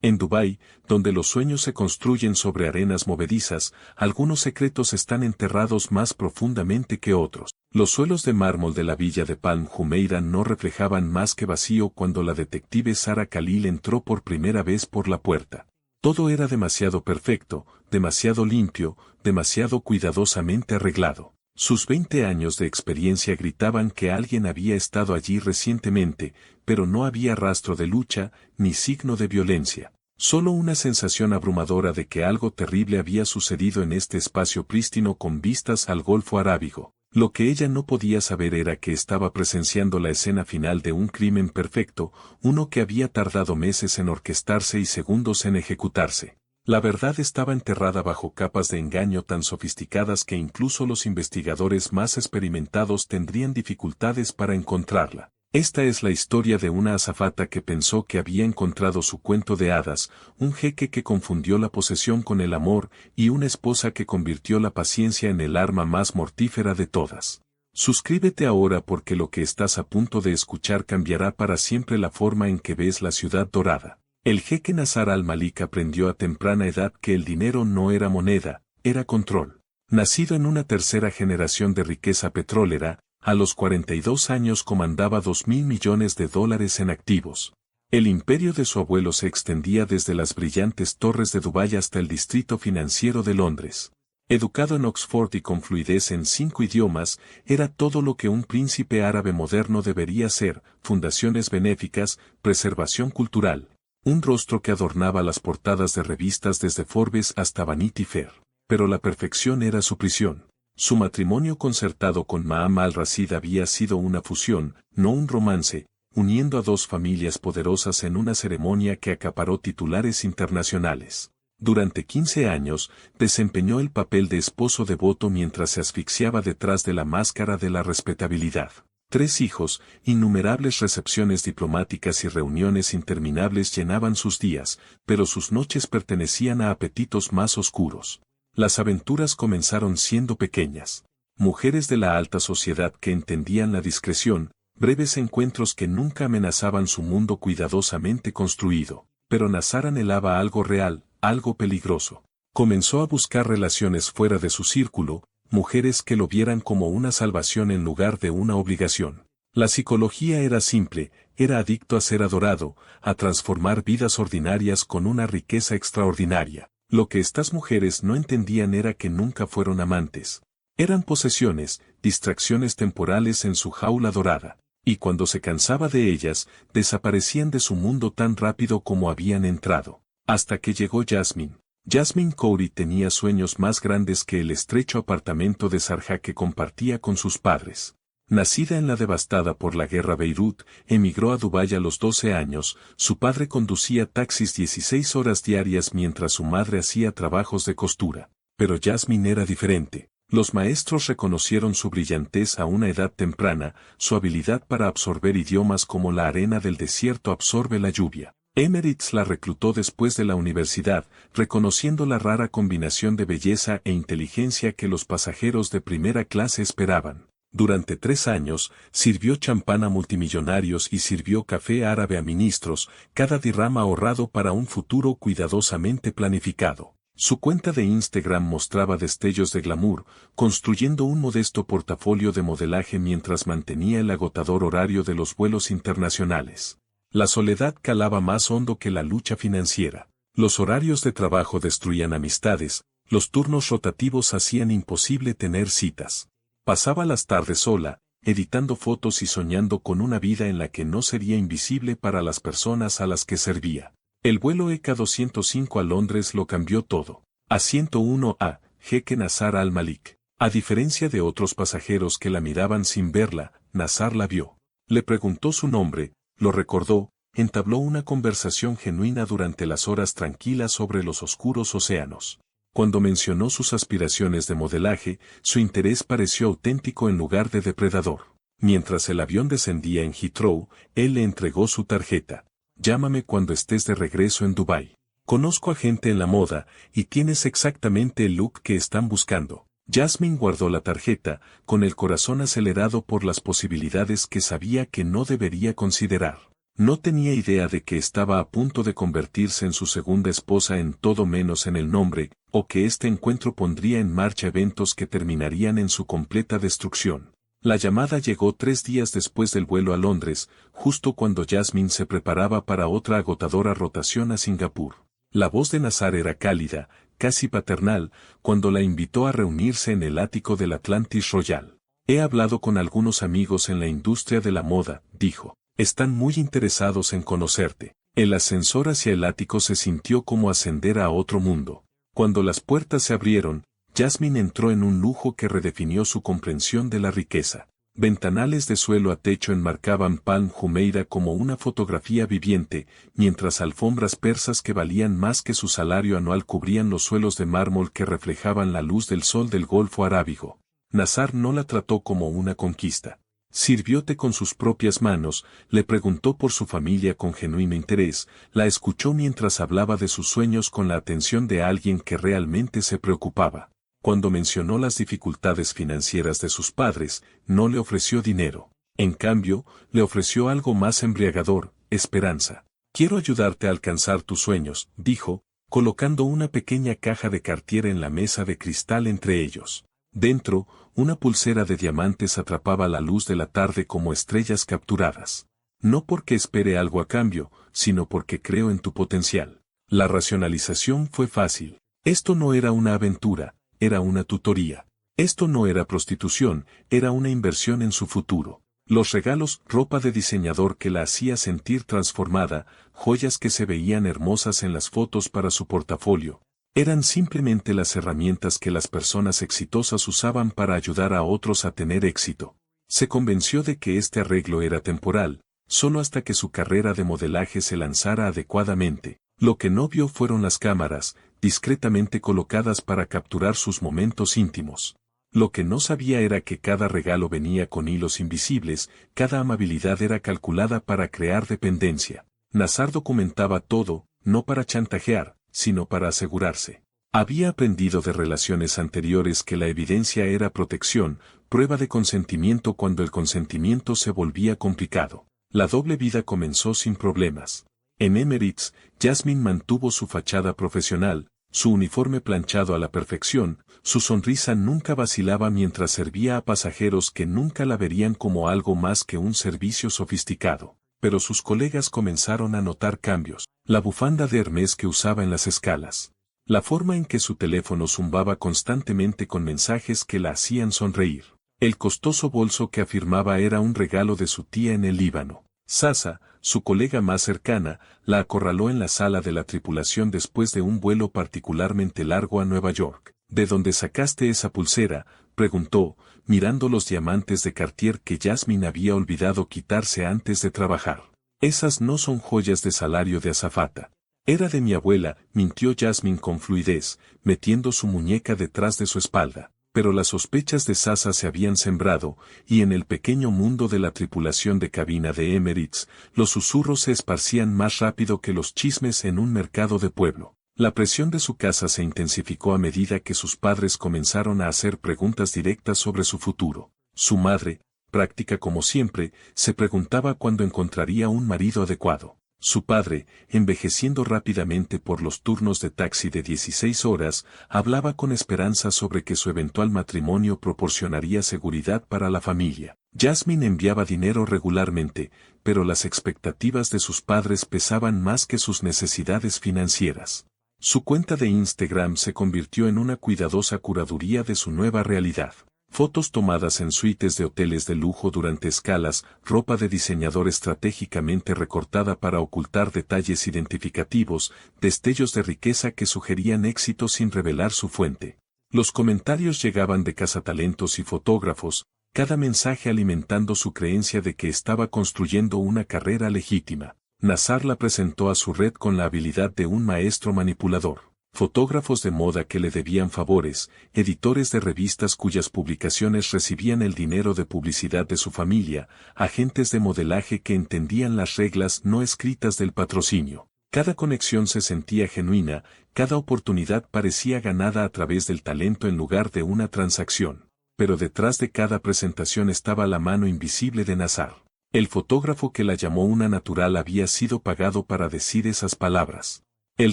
En Dubái, donde los sueños se construyen sobre arenas movedizas, algunos secretos están enterrados más profundamente que otros. Los suelos de mármol de la villa de Palm Jumeirah no reflejaban más que vacío cuando la detective Sara Khalil entró por primera vez por la puerta. Todo era demasiado perfecto, demasiado limpio, demasiado cuidadosamente arreglado. Sus 20 años de experiencia gritaban que alguien había estado allí recientemente, pero no había rastro de lucha, ni signo de violencia. Solo una sensación abrumadora de que algo terrible había sucedido en este espacio prístino con vistas al Golfo Arábigo. Lo que ella no podía saber era que estaba presenciando la escena final de un crimen perfecto, uno que había tardado meses en orquestarse y segundos en ejecutarse. La verdad estaba enterrada bajo capas de engaño tan sofisticadas que incluso los investigadores más experimentados tendrían dificultades para encontrarla. Esta es la historia de una azafata que pensó que había encontrado su cuento de hadas, un jeque que confundió la posesión con el amor y una esposa que convirtió la paciencia en el arma más mortífera de todas. Suscríbete ahora porque lo que estás a punto de escuchar cambiará para siempre la forma en que ves la ciudad dorada. El jeque Nasar al-Malik aprendió a temprana edad que el dinero no era moneda, era control. Nacido en una tercera generación de riqueza petrolera, a los 42 años comandaba $2.000 millones en activos. El imperio de su abuelo se extendía desde las brillantes torres de Dubái hasta el distrito financiero de Londres. Educado en Oxford y con fluidez en 5 idiomas, era todo lo que un príncipe árabe moderno debería ser: fundaciones benéficas, preservación cultural. Un rostro que adornaba las portadas de revistas desde Forbes hasta Vanity Fair. Pero la perfección era su prisión. Su matrimonio concertado con Maham al-Rashid había sido una fusión, no un romance, uniendo a dos familias poderosas en una ceremonia que acaparó titulares internacionales. Durante 15 años, desempeñó el papel de esposo devoto mientras se asfixiaba detrás de la máscara de la respetabilidad. 3 hijos, innumerables recepciones diplomáticas y reuniones interminables llenaban sus días, pero sus noches pertenecían a apetitos más oscuros. Las aventuras comenzaron siendo pequeñas. Mujeres de la alta sociedad que entendían la discreción, breves encuentros que nunca amenazaban su mundo cuidadosamente construido. Pero Nasar anhelaba algo real, algo peligroso. Comenzó a buscar relaciones fuera de su círculo, mujeres que lo vieran como una salvación en lugar de una obligación. La psicología era simple, era adicto a ser adorado, a transformar vidas ordinarias con una riqueza extraordinaria. Lo que estas mujeres no entendían era que nunca fueron amantes. Eran posesiones, distracciones temporales en su jaula dorada. Y cuando se cansaba de ellas, desaparecían de su mundo tan rápido como habían entrado. Hasta que llegó Jasmine. Jasmine Coury tenía sueños más grandes que el estrecho apartamento de Sharjah que compartía con sus padres. Nacida en la devastada por la guerra Beirut, emigró a Dubái a los 12 años, su padre conducía taxis 16 horas diarias mientras su madre hacía trabajos de costura. Pero Jasmine era diferente. Los maestros reconocieron su brillantez a una edad temprana, su habilidad para absorber idiomas como la arena del desierto absorbe la lluvia. Emirates la reclutó después de la universidad, reconociendo la rara combinación de belleza e inteligencia que los pasajeros de primera clase esperaban. Durante 3 años, sirvió champán a multimillonarios y sirvió café árabe a ministros, cada dirham ahorrado para un futuro cuidadosamente planificado. Su cuenta de Instagram mostraba destellos de glamour, construyendo un modesto portafolio de modelaje mientras mantenía el agotador horario de los vuelos internacionales. La soledad calaba más hondo que la lucha financiera. Los horarios de trabajo destruían amistades, los turnos rotativos hacían imposible tener citas. Pasaba las tardes sola, editando fotos y soñando con una vida en la que no sería invisible para las personas a las que servía. El vuelo EK 205 a Londres lo cambió todo. A 101A, jeque Nasar al-Malik. A diferencia de otros pasajeros que la miraban sin verla, Nasar la vio. Le preguntó su nombre, lo recordó, entabló una conversación genuina durante las horas tranquilas sobre los oscuros océanos. Cuando mencionó sus aspiraciones de modelaje, su interés pareció auténtico en lugar de depredador. Mientras el avión descendía en Heathrow, él le entregó su tarjeta. Llámame cuando estés de regreso en Dubái. Conozco a gente en la moda, y tienes exactamente el look que están buscando. Jasmine guardó la tarjeta, con el corazón acelerado por las posibilidades que sabía que no debería considerar. No tenía idea de que estaba a punto de convertirse en su segunda esposa en todo menos en el nombre, o que este encuentro pondría en marcha eventos que terminarían en su completa destrucción. La llamada llegó 3 días después del vuelo a Londres, justo cuando Jasmine se preparaba para otra agotadora rotación a Singapur. La voz de Nazar era cálida, casi paternal, cuando la invitó a reunirse en el ático del Atlantis Royal. He hablado con algunos amigos en la industria de la moda, dijo. Están muy interesados en conocerte. El ascensor hacia el ático se sintió como ascender a otro mundo. Cuando las puertas se abrieron, Jasmine entró en un lujo que redefinió su comprensión de la riqueza. Ventanales de suelo a techo enmarcaban Palm Jumeirah como una fotografía viviente, mientras alfombras persas que valían más que su salario anual cubrían los suelos de mármol que reflejaban la luz del sol del Golfo Arábigo. Nazar no la trató como una conquista. Sirvióte con sus propias manos, le preguntó por su familia con genuino interés, la escuchó mientras hablaba de sus sueños con la atención de alguien que realmente se preocupaba. Cuando mencionó las dificultades financieras de sus padres, no le ofreció dinero. En cambio, le ofreció algo más embriagador, esperanza. Quiero ayudarte a alcanzar tus sueños, dijo, colocando una pequeña caja de Cartier en la mesa de cristal entre ellos. Dentro, una pulsera de diamantes atrapaba la luz de la tarde como estrellas capturadas. No porque espere algo a cambio, sino porque creo en tu potencial. La racionalización fue fácil. Esto no era una aventura, era una tutoría. Esto no era prostitución, era una inversión en su futuro. Los regalos, ropa de diseñador que la hacía sentir transformada, joyas que se veían hermosas en las fotos para su portafolio. Eran simplemente las herramientas que las personas exitosas usaban para ayudar a otros a tener éxito. Se convenció de que este arreglo era temporal, solo hasta que su carrera de modelaje se lanzara adecuadamente. Lo que no vio fueron las cámaras, discretamente colocadas para capturar sus momentos íntimos. Lo que no sabía era que cada regalo venía con hilos invisibles, cada amabilidad era calculada para crear dependencia. Nazar documentaba todo, no para chantajear, sino para asegurarse. Había aprendido de relaciones anteriores que la evidencia era protección, prueba de consentimiento cuando el consentimiento se volvía complicado. La doble vida comenzó sin problemas. En Emirates, Jasmine mantuvo su fachada profesional, su uniforme planchado a la perfección, su sonrisa nunca vacilaba mientras servía a pasajeros que nunca la verían como algo más que un servicio sofisticado. Pero sus colegas comenzaron a notar cambios. La bufanda de Hermès que usaba en las escalas. La forma en que su teléfono zumbaba constantemente con mensajes que la hacían sonreír. El costoso bolso que afirmaba era un regalo de su tía en el Líbano. Sasa, su colega más cercana, la acorraló en la sala de la tripulación después de un vuelo particularmente largo a Nueva York. ¿De dónde sacaste esa pulsera?, preguntó, mirando los diamantes de Cartier que Jasmine había olvidado quitarse antes de trabajar. Esas no son joyas de salario de azafata. Era de mi abuela, mintió Jasmine con fluidez, metiendo su muñeca detrás de su espalda. Pero las sospechas de Sasa se habían sembrado, y en el pequeño mundo de la tripulación de cabina de Emirates, los susurros se esparcían más rápido que los chismes en un mercado de pueblo. La presión de su casa se intensificó a medida que sus padres comenzaron a hacer preguntas directas sobre su futuro. Su madre, práctica como siempre, se preguntaba cuándo encontraría un marido adecuado. Su padre, envejeciendo rápidamente por los turnos de taxi de 16 horas, hablaba con esperanza sobre que su eventual matrimonio proporcionaría seguridad para la familia. Jasmine enviaba dinero regularmente, pero las expectativas de sus padres pesaban más que sus necesidades financieras. Su cuenta de Instagram se convirtió en una cuidadosa curaduría de su nueva realidad. Fotos tomadas en suites de hoteles de lujo durante escalas, ropa de diseñador estratégicamente recortada para ocultar detalles identificativos, destellos de riqueza que sugerían éxito sin revelar su fuente. Los comentarios llegaban de cazatalentos y fotógrafos, cada mensaje alimentando su creencia de que estaba construyendo una carrera legítima. Nazar la presentó a su red con la habilidad de un maestro manipulador. Fotógrafos de moda que le debían favores, editores de revistas cuyas publicaciones recibían el dinero de publicidad de su familia, agentes de modelaje que entendían las reglas no escritas del patrocinio. Cada conexión se sentía genuina, cada oportunidad parecía ganada a través del talento en lugar de una transacción. Pero detrás de cada presentación estaba la mano invisible de Nazar. El fotógrafo que la llamó una natural había sido pagado para decir esas palabras. El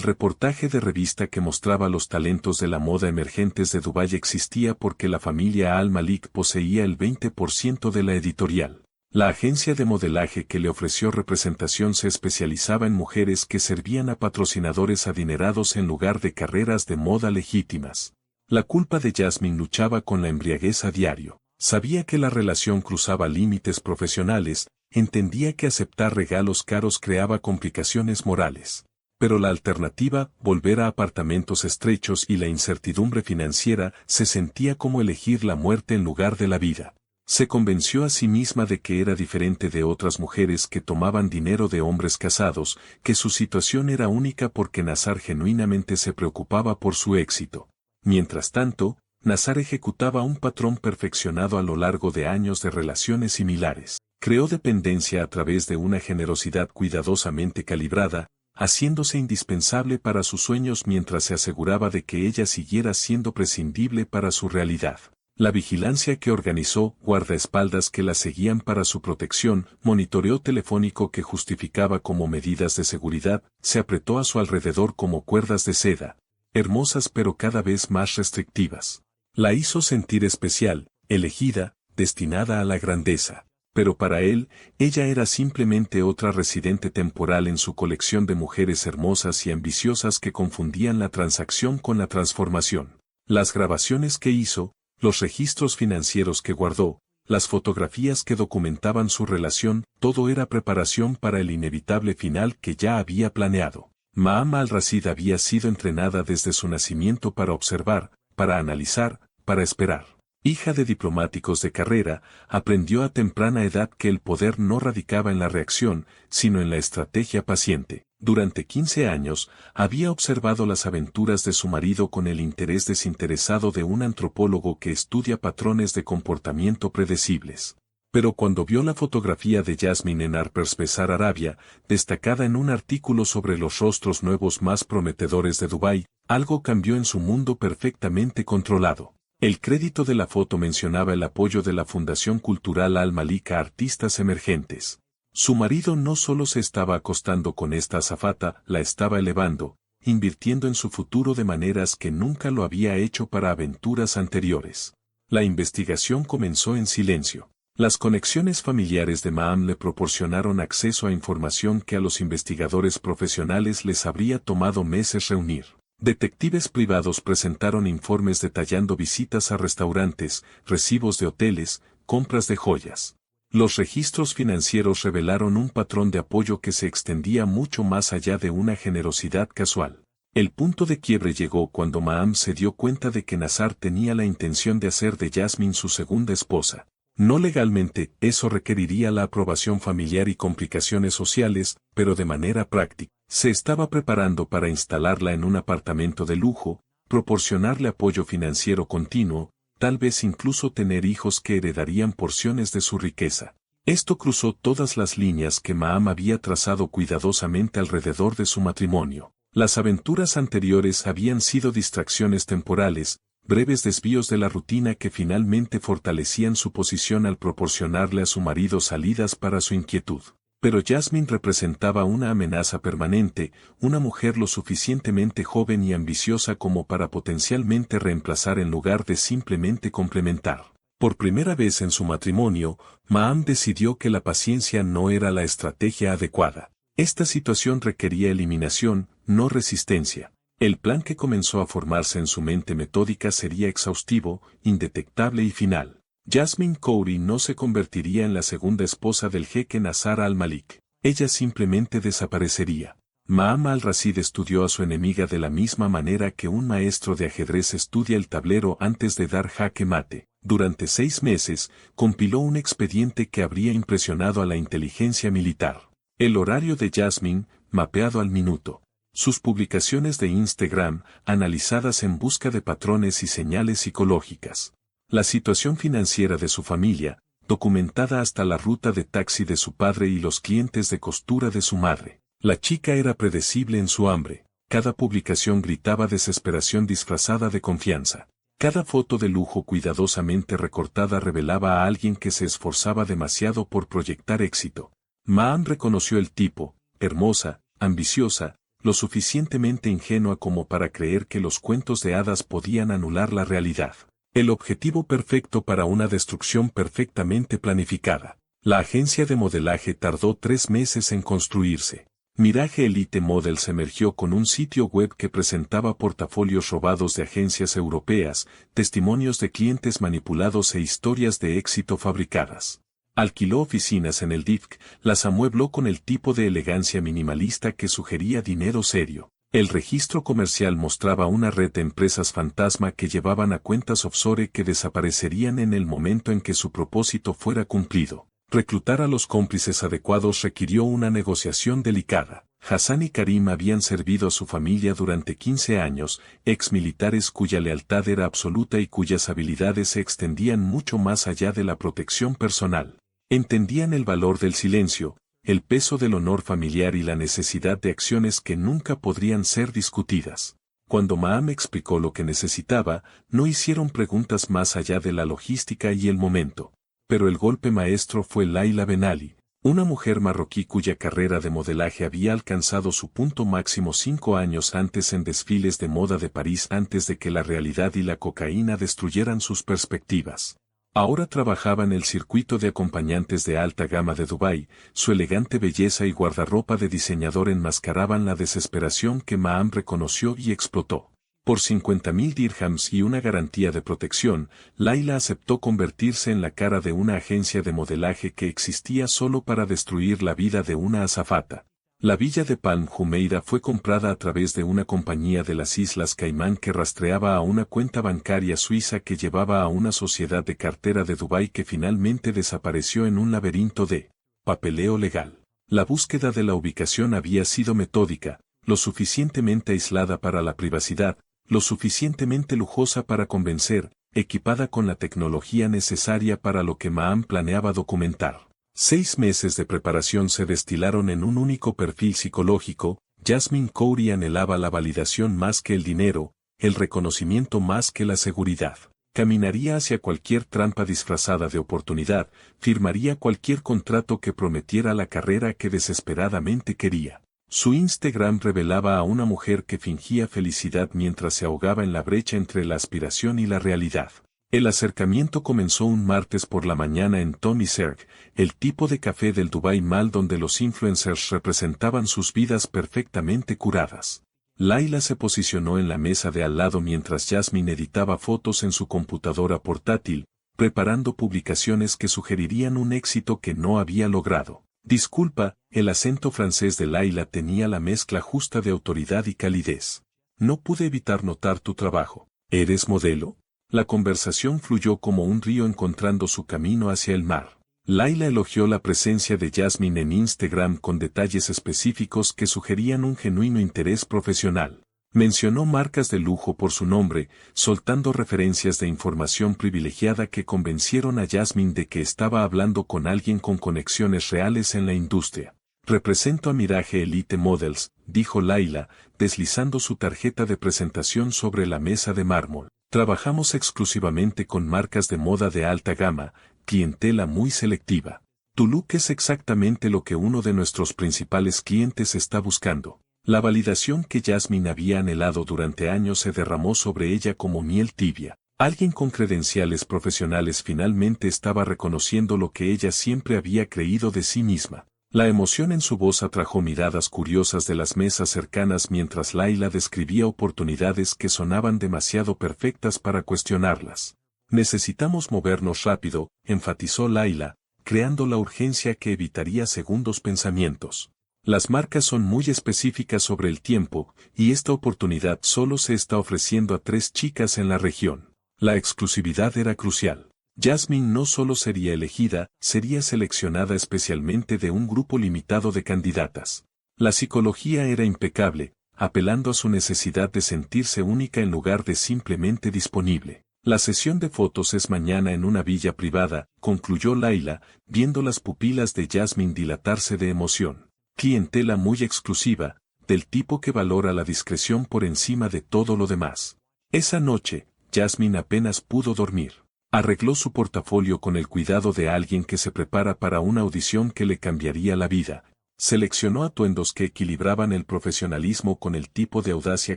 reportaje de revista que mostraba los talentos de la moda emergentes de Dubái existía porque la familia Al Malik poseía el 20% de la editorial. La agencia de modelaje que le ofreció representación se especializaba en mujeres que servían a patrocinadores adinerados en lugar de carreras de moda legítimas. La culpa de Jasmine luchaba con la embriaguez a diario. Sabía que la relación cruzaba límites profesionales, entendía que aceptar regalos caros creaba complicaciones morales. Pero la alternativa, volver a apartamentos estrechos y la incertidumbre financiera, se sentía como elegir la muerte en lugar de la vida. Se convenció a sí misma de que era diferente de otras mujeres que tomaban dinero de hombres casados, que su situación era única porque Nazar genuinamente se preocupaba por su éxito. Mientras tanto, Nazar ejecutaba un patrón perfeccionado a lo largo de años de relaciones similares. Creó dependencia a través de una generosidad cuidadosamente calibrada, haciéndose indispensable para sus sueños mientras se aseguraba de que ella siguiera siendo prescindible para su realidad. La vigilancia que organizó, guardaespaldas que la seguían para su protección, monitoreo telefónico que justificaba como medidas de seguridad, se apretó a su alrededor como cuerdas de seda, hermosas pero cada vez más restrictivas. La hizo sentir especial, elegida, destinada a la grandeza. Pero para él, ella era simplemente otra residente temporal en su colección de mujeres hermosas y ambiciosas que confundían la transacción con la transformación. Las grabaciones que hizo, los registros financieros que guardó, las fotografías que documentaban su relación, todo era preparación para el inevitable final que ya había planeado. Maham al-Rashid había sido entrenada desde su nacimiento para observar, para analizar, para esperar. Hija de diplomáticos de carrera, aprendió a temprana edad que el poder no radicaba en la reacción, sino en la estrategia paciente. Durante 15 años, había observado las aventuras de su marido con el interés desinteresado de un antropólogo que estudia patrones de comportamiento predecibles. Pero cuando vio la fotografía de Jasmine en Harper's Bazaar Arabia, destacada en un artículo sobre los rostros nuevos más prometedores de Dubái, algo cambió en su mundo perfectamente controlado. El crédito de la foto mencionaba el apoyo de la Fundación Cultural Al Malik a artistas emergentes. Su marido no solo se estaba acostando con esta azafata, la estaba elevando, invirtiendo en su futuro de maneras que nunca lo había hecho para aventuras anteriores. La investigación comenzó en silencio. Las conexiones familiares de Maham le proporcionaron acceso a información que a los investigadores profesionales les habría tomado meses reunir. Detectives privados presentaron informes detallando visitas a restaurantes, recibos de hoteles, compras de joyas. Los registros financieros revelaron un patrón de apoyo que se extendía mucho más allá de una generosidad casual. El punto de quiebre llegó cuando Maham se dio cuenta de que Nazar tenía la intención de hacer de Jasmine su segunda esposa. No legalmente, eso requeriría la aprobación familiar y complicaciones sociales, pero de manera práctica. Se estaba preparando para instalarla en un apartamento de lujo, proporcionarle apoyo financiero continuo, tal vez incluso tener hijos que heredarían porciones de su riqueza. Esto cruzó todas las líneas que Maham había trazado cuidadosamente alrededor de su matrimonio. Las aventuras anteriores habían sido distracciones temporales, breves desvíos de la rutina que finalmente fortalecían su posición al proporcionarle a su marido salidas para su inquietud. Pero Jasmine representaba una amenaza permanente, una mujer lo suficientemente joven y ambiciosa como para potencialmente reemplazar en lugar de simplemente complementar. Por primera vez en su matrimonio, Maham decidió que la paciencia no era la estrategia adecuada. Esta situación requería eliminación, no resistencia. El plan que comenzó a formarse en su mente metódica sería exhaustivo, indetectable y final. Jasmine Coury no se convertiría en la segunda esposa del jeque Nazar al-Malik. Ella simplemente desaparecería. Maham al-Rashid estudió a su enemiga de la misma manera que un maestro de ajedrez estudia el tablero antes de dar jaque mate. Durante 6 meses, compiló un expediente que habría impresionado a la inteligencia militar. El horario de Jasmine, mapeado al minuto. Sus publicaciones de Instagram, analizadas en busca de patrones y señales psicológicas. La situación financiera de su familia, documentada hasta la ruta de taxi de su padre y los clientes de costura de su madre. La chica era predecible en su hambre. Cada publicación gritaba desesperación disfrazada de confianza. Cada foto de lujo cuidadosamente recortada revelaba a alguien que se esforzaba demasiado por proyectar éxito. Ma'am reconoció el tipo, hermosa, ambiciosa, lo suficientemente ingenua como para creer que los cuentos de hadas podían anular la realidad. El objetivo perfecto para una destrucción perfectamente planificada. La agencia de modelaje tardó 3 meses en construirse. Mirage Elite Models emergió con un sitio web que presentaba portafolios robados de agencias europeas, testimonios de clientes manipulados e historias de éxito fabricadas. Alquiló oficinas en el DIFC, las amuebló con el tipo de elegancia minimalista que sugería dinero serio. El registro comercial mostraba una red de empresas fantasma que llevaban a cuentas offshore que desaparecerían en el momento en que su propósito fuera cumplido. Reclutar a los cómplices adecuados requirió una negociación delicada. Hassan y Karim habían servido a su familia durante 15 años, ex militares cuya lealtad era absoluta y cuyas habilidades se extendían mucho más allá de la protección personal. Entendían el valor del silencio, el peso del honor familiar y la necesidad de acciones que nunca podrían ser discutidas. Cuando Ma'am explicó lo que necesitaba, no hicieron preguntas más allá de la logística y el momento. Pero el golpe maestro fue Laila Ben Ali, una mujer marroquí cuya carrera de modelaje había alcanzado su punto máximo 5 años antes en desfiles de moda de París antes de que la realidad y la cocaína destruyeran sus perspectivas. Ahora trabajaba en el circuito de acompañantes de alta gama de Dubái, su elegante belleza y guardarropa de diseñador enmascaraban la desesperación que Ma'am reconoció y explotó. Por 50.000 dirhams y una garantía de protección, Laila aceptó convertirse en la cara de una agencia de modelaje que existía solo para destruir la vida de una azafata. La villa de Palm Jumeirah fue comprada a través de una compañía de las Islas Caimán que rastreaba a una cuenta bancaria suiza que llevaba a una sociedad de cartera de Dubái que finalmente desapareció en un laberinto de papeleo legal. La búsqueda de la ubicación había sido metódica, lo suficientemente aislada para la privacidad, lo suficientemente lujosa para convencer, equipada con la tecnología necesaria para lo que Ma'am planeaba documentar. 6 meses de preparación se destilaron en un único perfil psicológico. Jasmine Coury anhelaba la validación más que el dinero, el reconocimiento más que la seguridad. Caminaría hacia cualquier trampa disfrazada de oportunidad, firmaría cualquier contrato que prometiera la carrera que desesperadamente quería. Su Instagram revelaba a una mujer que fingía felicidad mientras se ahogaba en la brecha entre la aspiración y la realidad. El acercamiento comenzó un martes por la mañana en Tommy Serg, el tipo de café del Dubai Mall donde los influencers representaban sus vidas perfectamente curadas. Laila se posicionó en la mesa de al lado mientras Jasmine editaba fotos en su computadora portátil, preparando publicaciones que sugerirían un éxito que no había logrado. Disculpa, el acento francés de Laila tenía la mezcla justa de autoridad y calidez. No pude evitar notar tu trabajo. ¿Eres modelo? La conversación fluyó como un río encontrando su camino hacia el mar. Laila elogió la presencia de Jasmine en Instagram con detalles específicos que sugerían un genuino interés profesional. Mencionó marcas de lujo por su nombre, soltando referencias de información privilegiada que convencieron a Jasmine de que estaba hablando con alguien con conexiones reales en la industria. Represento a Mirage Elite Models, dijo Laila, deslizando su tarjeta de presentación sobre la mesa de mármol. Trabajamos exclusivamente con marcas de moda de alta gama, clientela muy selectiva. Tu look es exactamente lo que uno de nuestros principales clientes está buscando. La validación que Jasmine había anhelado durante años se derramó sobre ella como miel tibia. Alguien con credenciales profesionales finalmente estaba reconociendo lo que ella siempre había creído de sí misma. La emoción en su voz atrajo miradas curiosas de las mesas cercanas mientras Laila describía oportunidades que sonaban demasiado perfectas para cuestionarlas. Necesitamos movernos rápido, enfatizó Laila, creando la urgencia que evitaría segundos pensamientos. Las marcas son muy específicas sobre el tiempo, y esta oportunidad solo se está ofreciendo a 3 chicas en la región. La exclusividad era crucial. Jasmine no solo sería elegida, sería seleccionada especialmente de un grupo limitado de candidatas. La psicología era impecable, apelando a su necesidad de sentirse única en lugar de simplemente disponible. La sesión de fotos es mañana en una villa privada, concluyó Laila, viendo las pupilas de Jasmine dilatarse de emoción. Clientela muy exclusiva, del tipo que valora la discreción por encima de todo lo demás. Esa noche, Jasmine apenas pudo dormir. Arregló su portafolio con el cuidado de alguien que se prepara para una audición que le cambiaría la vida. Seleccionó atuendos que equilibraban el profesionalismo con el tipo de audacia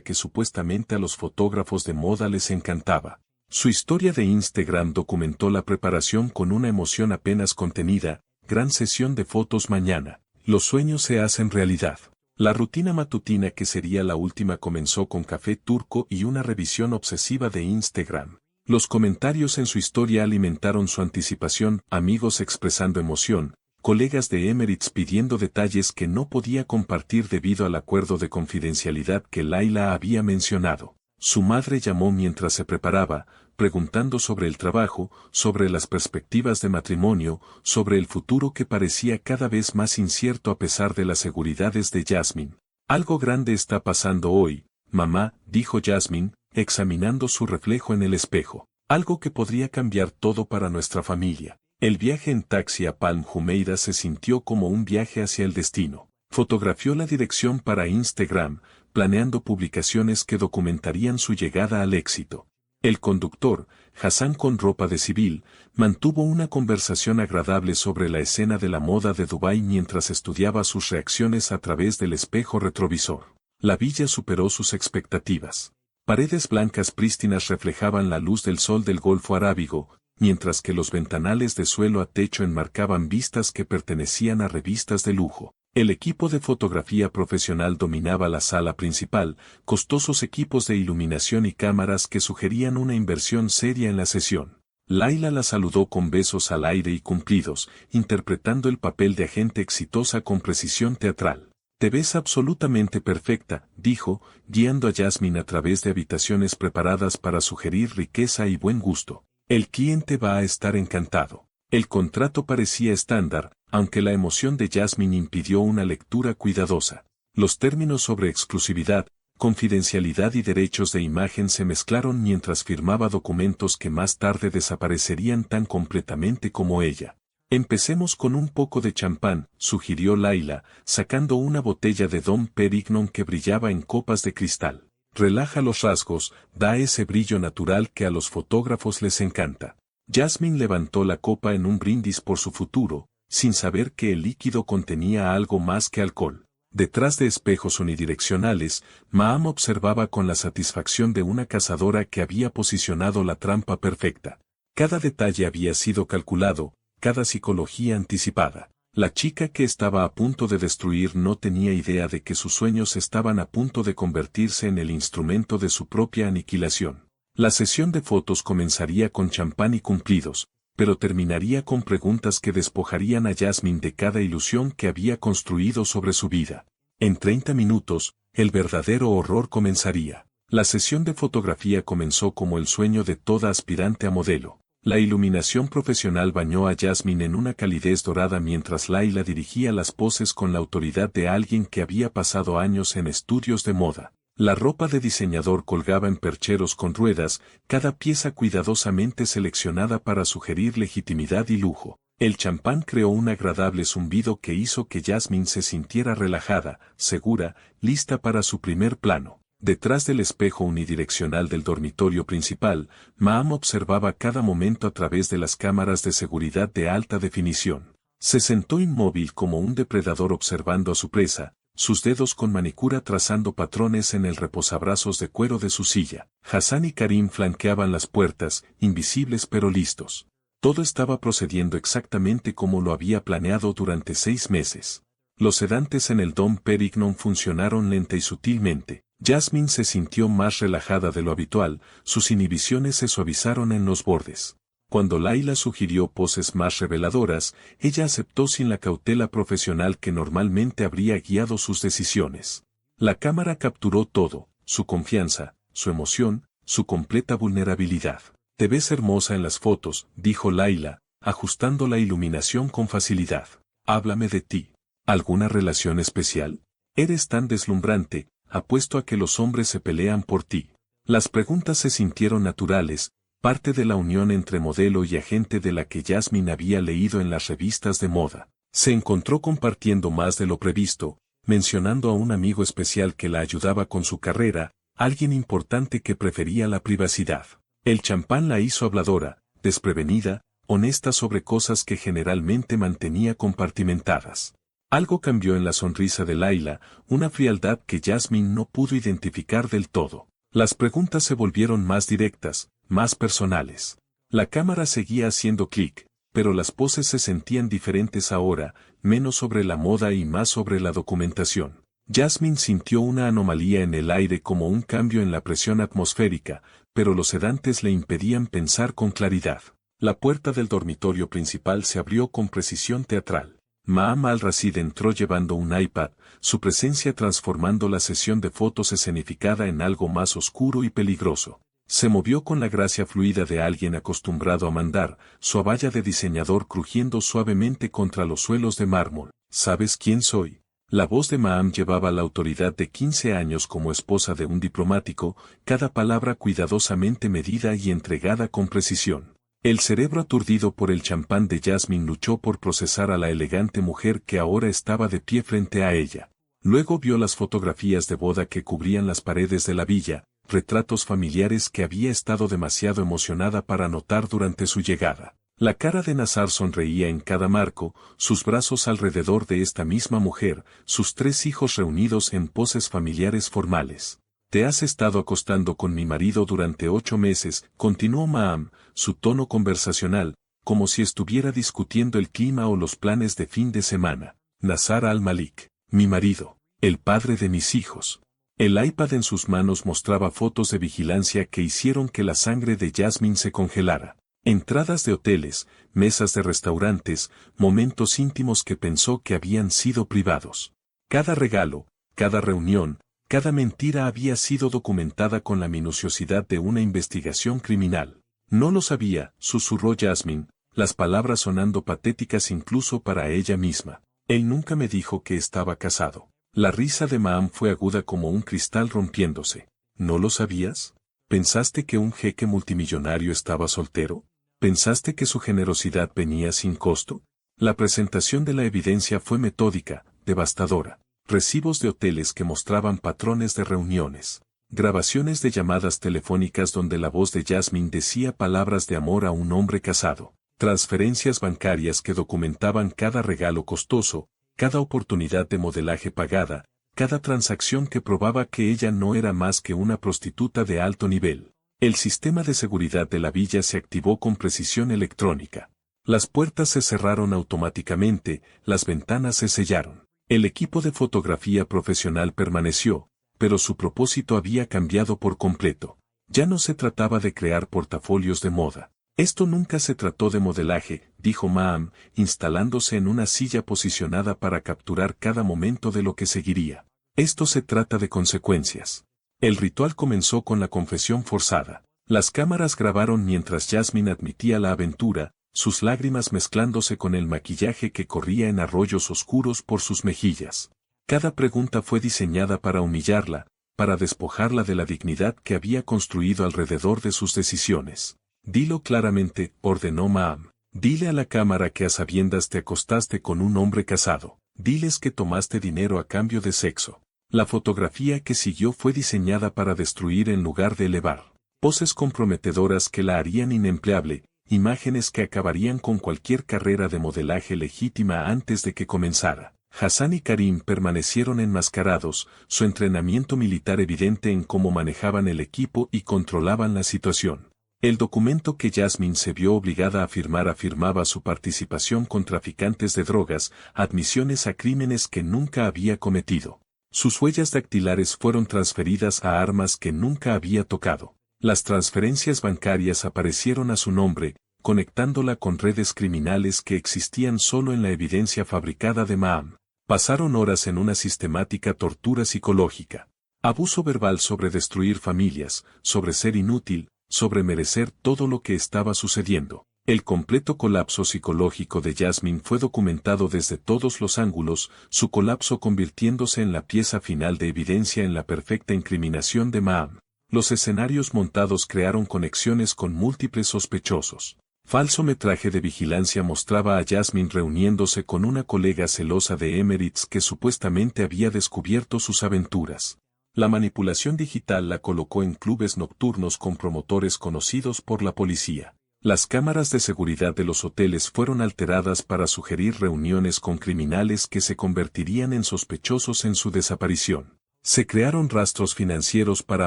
que supuestamente a los fotógrafos de moda les encantaba. Su historia de Instagram documentó la preparación con una emoción apenas contenida. Gran sesión de fotos mañana. Los sueños se hacen realidad. La rutina matutina que sería la última comenzó con café turco y una revisión obsesiva de Instagram. Los comentarios en su historia alimentaron su anticipación, amigos expresando emoción, colegas de Emirates pidiendo detalles que no podía compartir debido al acuerdo de confidencialidad que Laila había mencionado. Su madre llamó mientras se preparaba, preguntando sobre el trabajo, sobre las perspectivas de matrimonio, sobre el futuro que parecía cada vez más incierto a pesar de las seguridades de Jasmine. Algo grande está pasando hoy, mamá, dijo Jasmine, examinando su reflejo en el espejo. Algo que podría cambiar todo para nuestra familia. El viaje en taxi a Palm Jumeirah se sintió como un viaje hacia el destino. Fotografió la dirección para Instagram, planeando publicaciones que documentarían su llegada al éxito. El conductor, Hassan con ropa de civil, mantuvo una conversación agradable sobre la escena de la moda de Dubái mientras estudiaba sus reacciones a través del espejo retrovisor. La villa superó sus expectativas. Paredes blancas prístinas reflejaban la luz del sol del Golfo Arábigo, mientras que los ventanales de suelo a techo enmarcaban vistas que pertenecían a revistas de lujo. El equipo de fotografía profesional dominaba la sala principal, costosos equipos de iluminación y cámaras que sugerían una inversión seria en la sesión. Laila la saludó con besos al aire y cumplidos, interpretando el papel de agente exitosa con precisión teatral. Te ves absolutamente perfecta, dijo, guiando a Jasmine a través de habitaciones preparadas para sugerir riqueza y buen gusto. El cliente va a estar encantado. El contrato parecía estándar, aunque la emoción de Jasmine impidió una lectura cuidadosa. Los términos sobre exclusividad, confidencialidad y derechos de imagen se mezclaron mientras firmaba documentos que más tarde desaparecerían tan completamente como ella. Empecemos con un poco de champán, sugirió Laila, sacando una botella de Dom Pérignon que brillaba en copas de cristal. Relaja los rasgos, da ese brillo natural que a los fotógrafos les encanta. Jasmine levantó la copa en un brindis por su futuro, sin saber que el líquido contenía algo más que alcohol. Detrás de espejos unidireccionales, Maham observaba con la satisfacción de una cazadora que había posicionado la trampa perfecta. Cada detalle había sido calculado, cada psicología anticipada. La chica que estaba a punto de destruir no tenía idea de que sus sueños estaban a punto de convertirse en el instrumento de su propia aniquilación. La sesión de fotos comenzaría con champán y cumplidos, pero terminaría con preguntas que despojarían a Jasmine de cada ilusión que había construido sobre su vida. En 30 minutos, el verdadero horror comenzaría. La sesión de fotografía comenzó como el sueño de toda aspirante a modelo. La iluminación profesional bañó a Jasmine en una calidez dorada mientras Laila dirigía las poses con la autoridad de alguien que había pasado años en estudios de moda. La ropa de diseñador colgaba en percheros con ruedas, cada pieza cuidadosamente seleccionada para sugerir legitimidad y lujo. El champán creó un agradable zumbido que hizo que Jasmine se sintiera relajada, segura, lista para su primer plano. Detrás del espejo unidireccional del dormitorio principal, Maham observaba cada momento a través de las cámaras de seguridad de alta definición. Se sentó inmóvil como un depredador observando a su presa, sus dedos con manicura trazando patrones en el reposabrazos de cuero de su silla. Hassan y Karim flanqueaban las puertas, invisibles pero listos. Todo estaba procediendo exactamente como lo había planeado durante 6 meses. Los sedantes en el Dom Pérignon funcionaron lenta y sutilmente. Jasmine se sintió más relajada de lo habitual, sus inhibiciones se suavizaron en los bordes. Cuando Laila sugirió poses más reveladoras, ella aceptó sin la cautela profesional que normalmente habría guiado sus decisiones. La cámara capturó todo, su confianza, su emoción, su completa vulnerabilidad. Te ves hermosa en las fotos, dijo Laila, ajustando la iluminación con facilidad. Háblame de ti. ¿Alguna relación especial? Eres tan deslumbrante, apuesto a que los hombres se pelean por ti. Las preguntas se sintieron naturales, parte de la unión entre modelo y agente de la que Jasmine había leído en las revistas de moda. Se encontró compartiendo más de lo previsto, mencionando a un amigo especial que la ayudaba con su carrera, alguien importante que prefería la privacidad. El champán la hizo habladora, desprevenida, honesta sobre cosas que generalmente mantenía compartimentadas. Algo cambió en la sonrisa de Laila, una frialdad que Jasmine no pudo identificar del todo. Las preguntas se volvieron más directas, más personales. La cámara seguía haciendo clic, pero las poses se sentían diferentes ahora, menos sobre la moda y más sobre la documentación. Jasmine sintió una anomalía en el aire como un cambio en la presión atmosférica, pero los sedantes le impedían pensar con claridad. La puerta del dormitorio principal se abrió con precisión teatral. Maham al-Rashid entró llevando un iPad, su presencia transformando la sesión de fotos escenificada en algo más oscuro y peligroso. Se movió con la gracia fluida de alguien acostumbrado a mandar, su abaya de diseñador crujiendo suavemente contra los suelos de mármol. ¿Sabes quién soy? La voz de Maham llevaba la autoridad de 15 años como esposa de un diplomático, cada palabra cuidadosamente medida y entregada con precisión. El cerebro aturdido por el champán de Jasmine luchó por procesar a la elegante mujer que ahora estaba de pie frente a ella. Luego vio las fotografías de boda que cubrían las paredes de la villa, retratos familiares que había estado demasiado emocionada para notar durante su llegada. La cara de Nazar sonreía en cada marco, sus brazos alrededor de esta misma mujer, sus 3 hijos reunidos en poses familiares formales. Te has estado acostando con mi marido durante 8 meses, continuó Maham, su tono conversacional, como si estuviera discutiendo el clima o los planes de fin de semana. Nazar al-Malik, mi marido, el padre de mis hijos. El iPad en sus manos mostraba fotos de vigilancia que hicieron que la sangre de Jasmine se congelara. Entradas de hoteles, mesas de restaurantes, momentos íntimos que pensó que habían sido privados. Cada regalo, cada reunión, cada mentira había sido documentada con la minuciosidad de una investigación criminal. No lo sabía, susurró Jasmine, las palabras sonando patéticas incluso para ella misma. Él nunca me dijo que estaba casado. La risa de Maham fue aguda como un cristal rompiéndose. ¿No lo sabías? ¿Pensaste que un jeque multimillonario estaba soltero? ¿Pensaste que su generosidad venía sin costo? La presentación de la evidencia fue metódica, devastadora. Recibos de hoteles que mostraban patrones de reuniones. Grabaciones de llamadas telefónicas donde la voz de Jasmine decía palabras de amor a un hombre casado. Transferencias bancarias que documentaban cada regalo costoso, cada oportunidad de modelaje pagada, cada transacción que probaba que ella no era más que una prostituta de alto nivel. El sistema de seguridad de la villa se activó con precisión electrónica. Las puertas se cerraron automáticamente, las ventanas se sellaron. El equipo de fotografía profesional permaneció, pero su propósito había cambiado por completo. Ya no se trataba de crear portafolios de moda. Esto nunca se trató de modelaje, dijo Maham, instalándose en una silla posicionada para capturar cada momento de lo que seguiría. Esto se trata de consecuencias. El ritual comenzó con la confesión forzada. Las cámaras grabaron mientras Jasmine admitía la aventura, sus lágrimas mezclándose con el maquillaje que corría en arroyos oscuros por sus mejillas. Cada pregunta fue diseñada para humillarla, para despojarla de la dignidad que había construido alrededor de sus decisiones. Dilo claramente, ordenó Maham. Dile a la cámara que a sabiendas te acostaste con un hombre casado. Diles que tomaste dinero a cambio de sexo. La fotografía que siguió fue diseñada para destruir en lugar de elevar. Poses comprometedoras que la harían inempleable, imágenes que acabarían con cualquier carrera de modelaje legítima antes de que comenzara. Hassan y Karim permanecieron enmascarados, su entrenamiento militar evidente en cómo manejaban el equipo y controlaban la situación. El documento que Jasmine se vio obligada a firmar afirmaba su participación con traficantes de drogas, admisiones a crímenes que nunca había cometido. Sus huellas dactilares fueron transferidas a armas que nunca había tocado. Las transferencias bancarias aparecieron a su nombre, conectándola con redes criminales que existían solo en la evidencia fabricada de Maham. Pasaron horas en una sistemática tortura psicológica. Abuso verbal sobre destruir familias, sobre ser inútil, sobre merecer todo lo que estaba sucediendo. El completo colapso psicológico de Jasmine fue documentado desde todos los ángulos, su colapso convirtiéndose en la pieza final de evidencia en la perfecta incriminación de Maham. Los escenarios montados crearon conexiones con múltiples sospechosos. Falso metraje de vigilancia mostraba a Jasmine reuniéndose con una colega celosa de Emirates que supuestamente había descubierto sus aventuras. La manipulación digital la colocó en clubes nocturnos con promotores conocidos por la policía. Las cámaras de seguridad de los hoteles fueron alteradas para sugerir reuniones con criminales que se convertirían en sospechosos en su desaparición. Se crearon rastros financieros para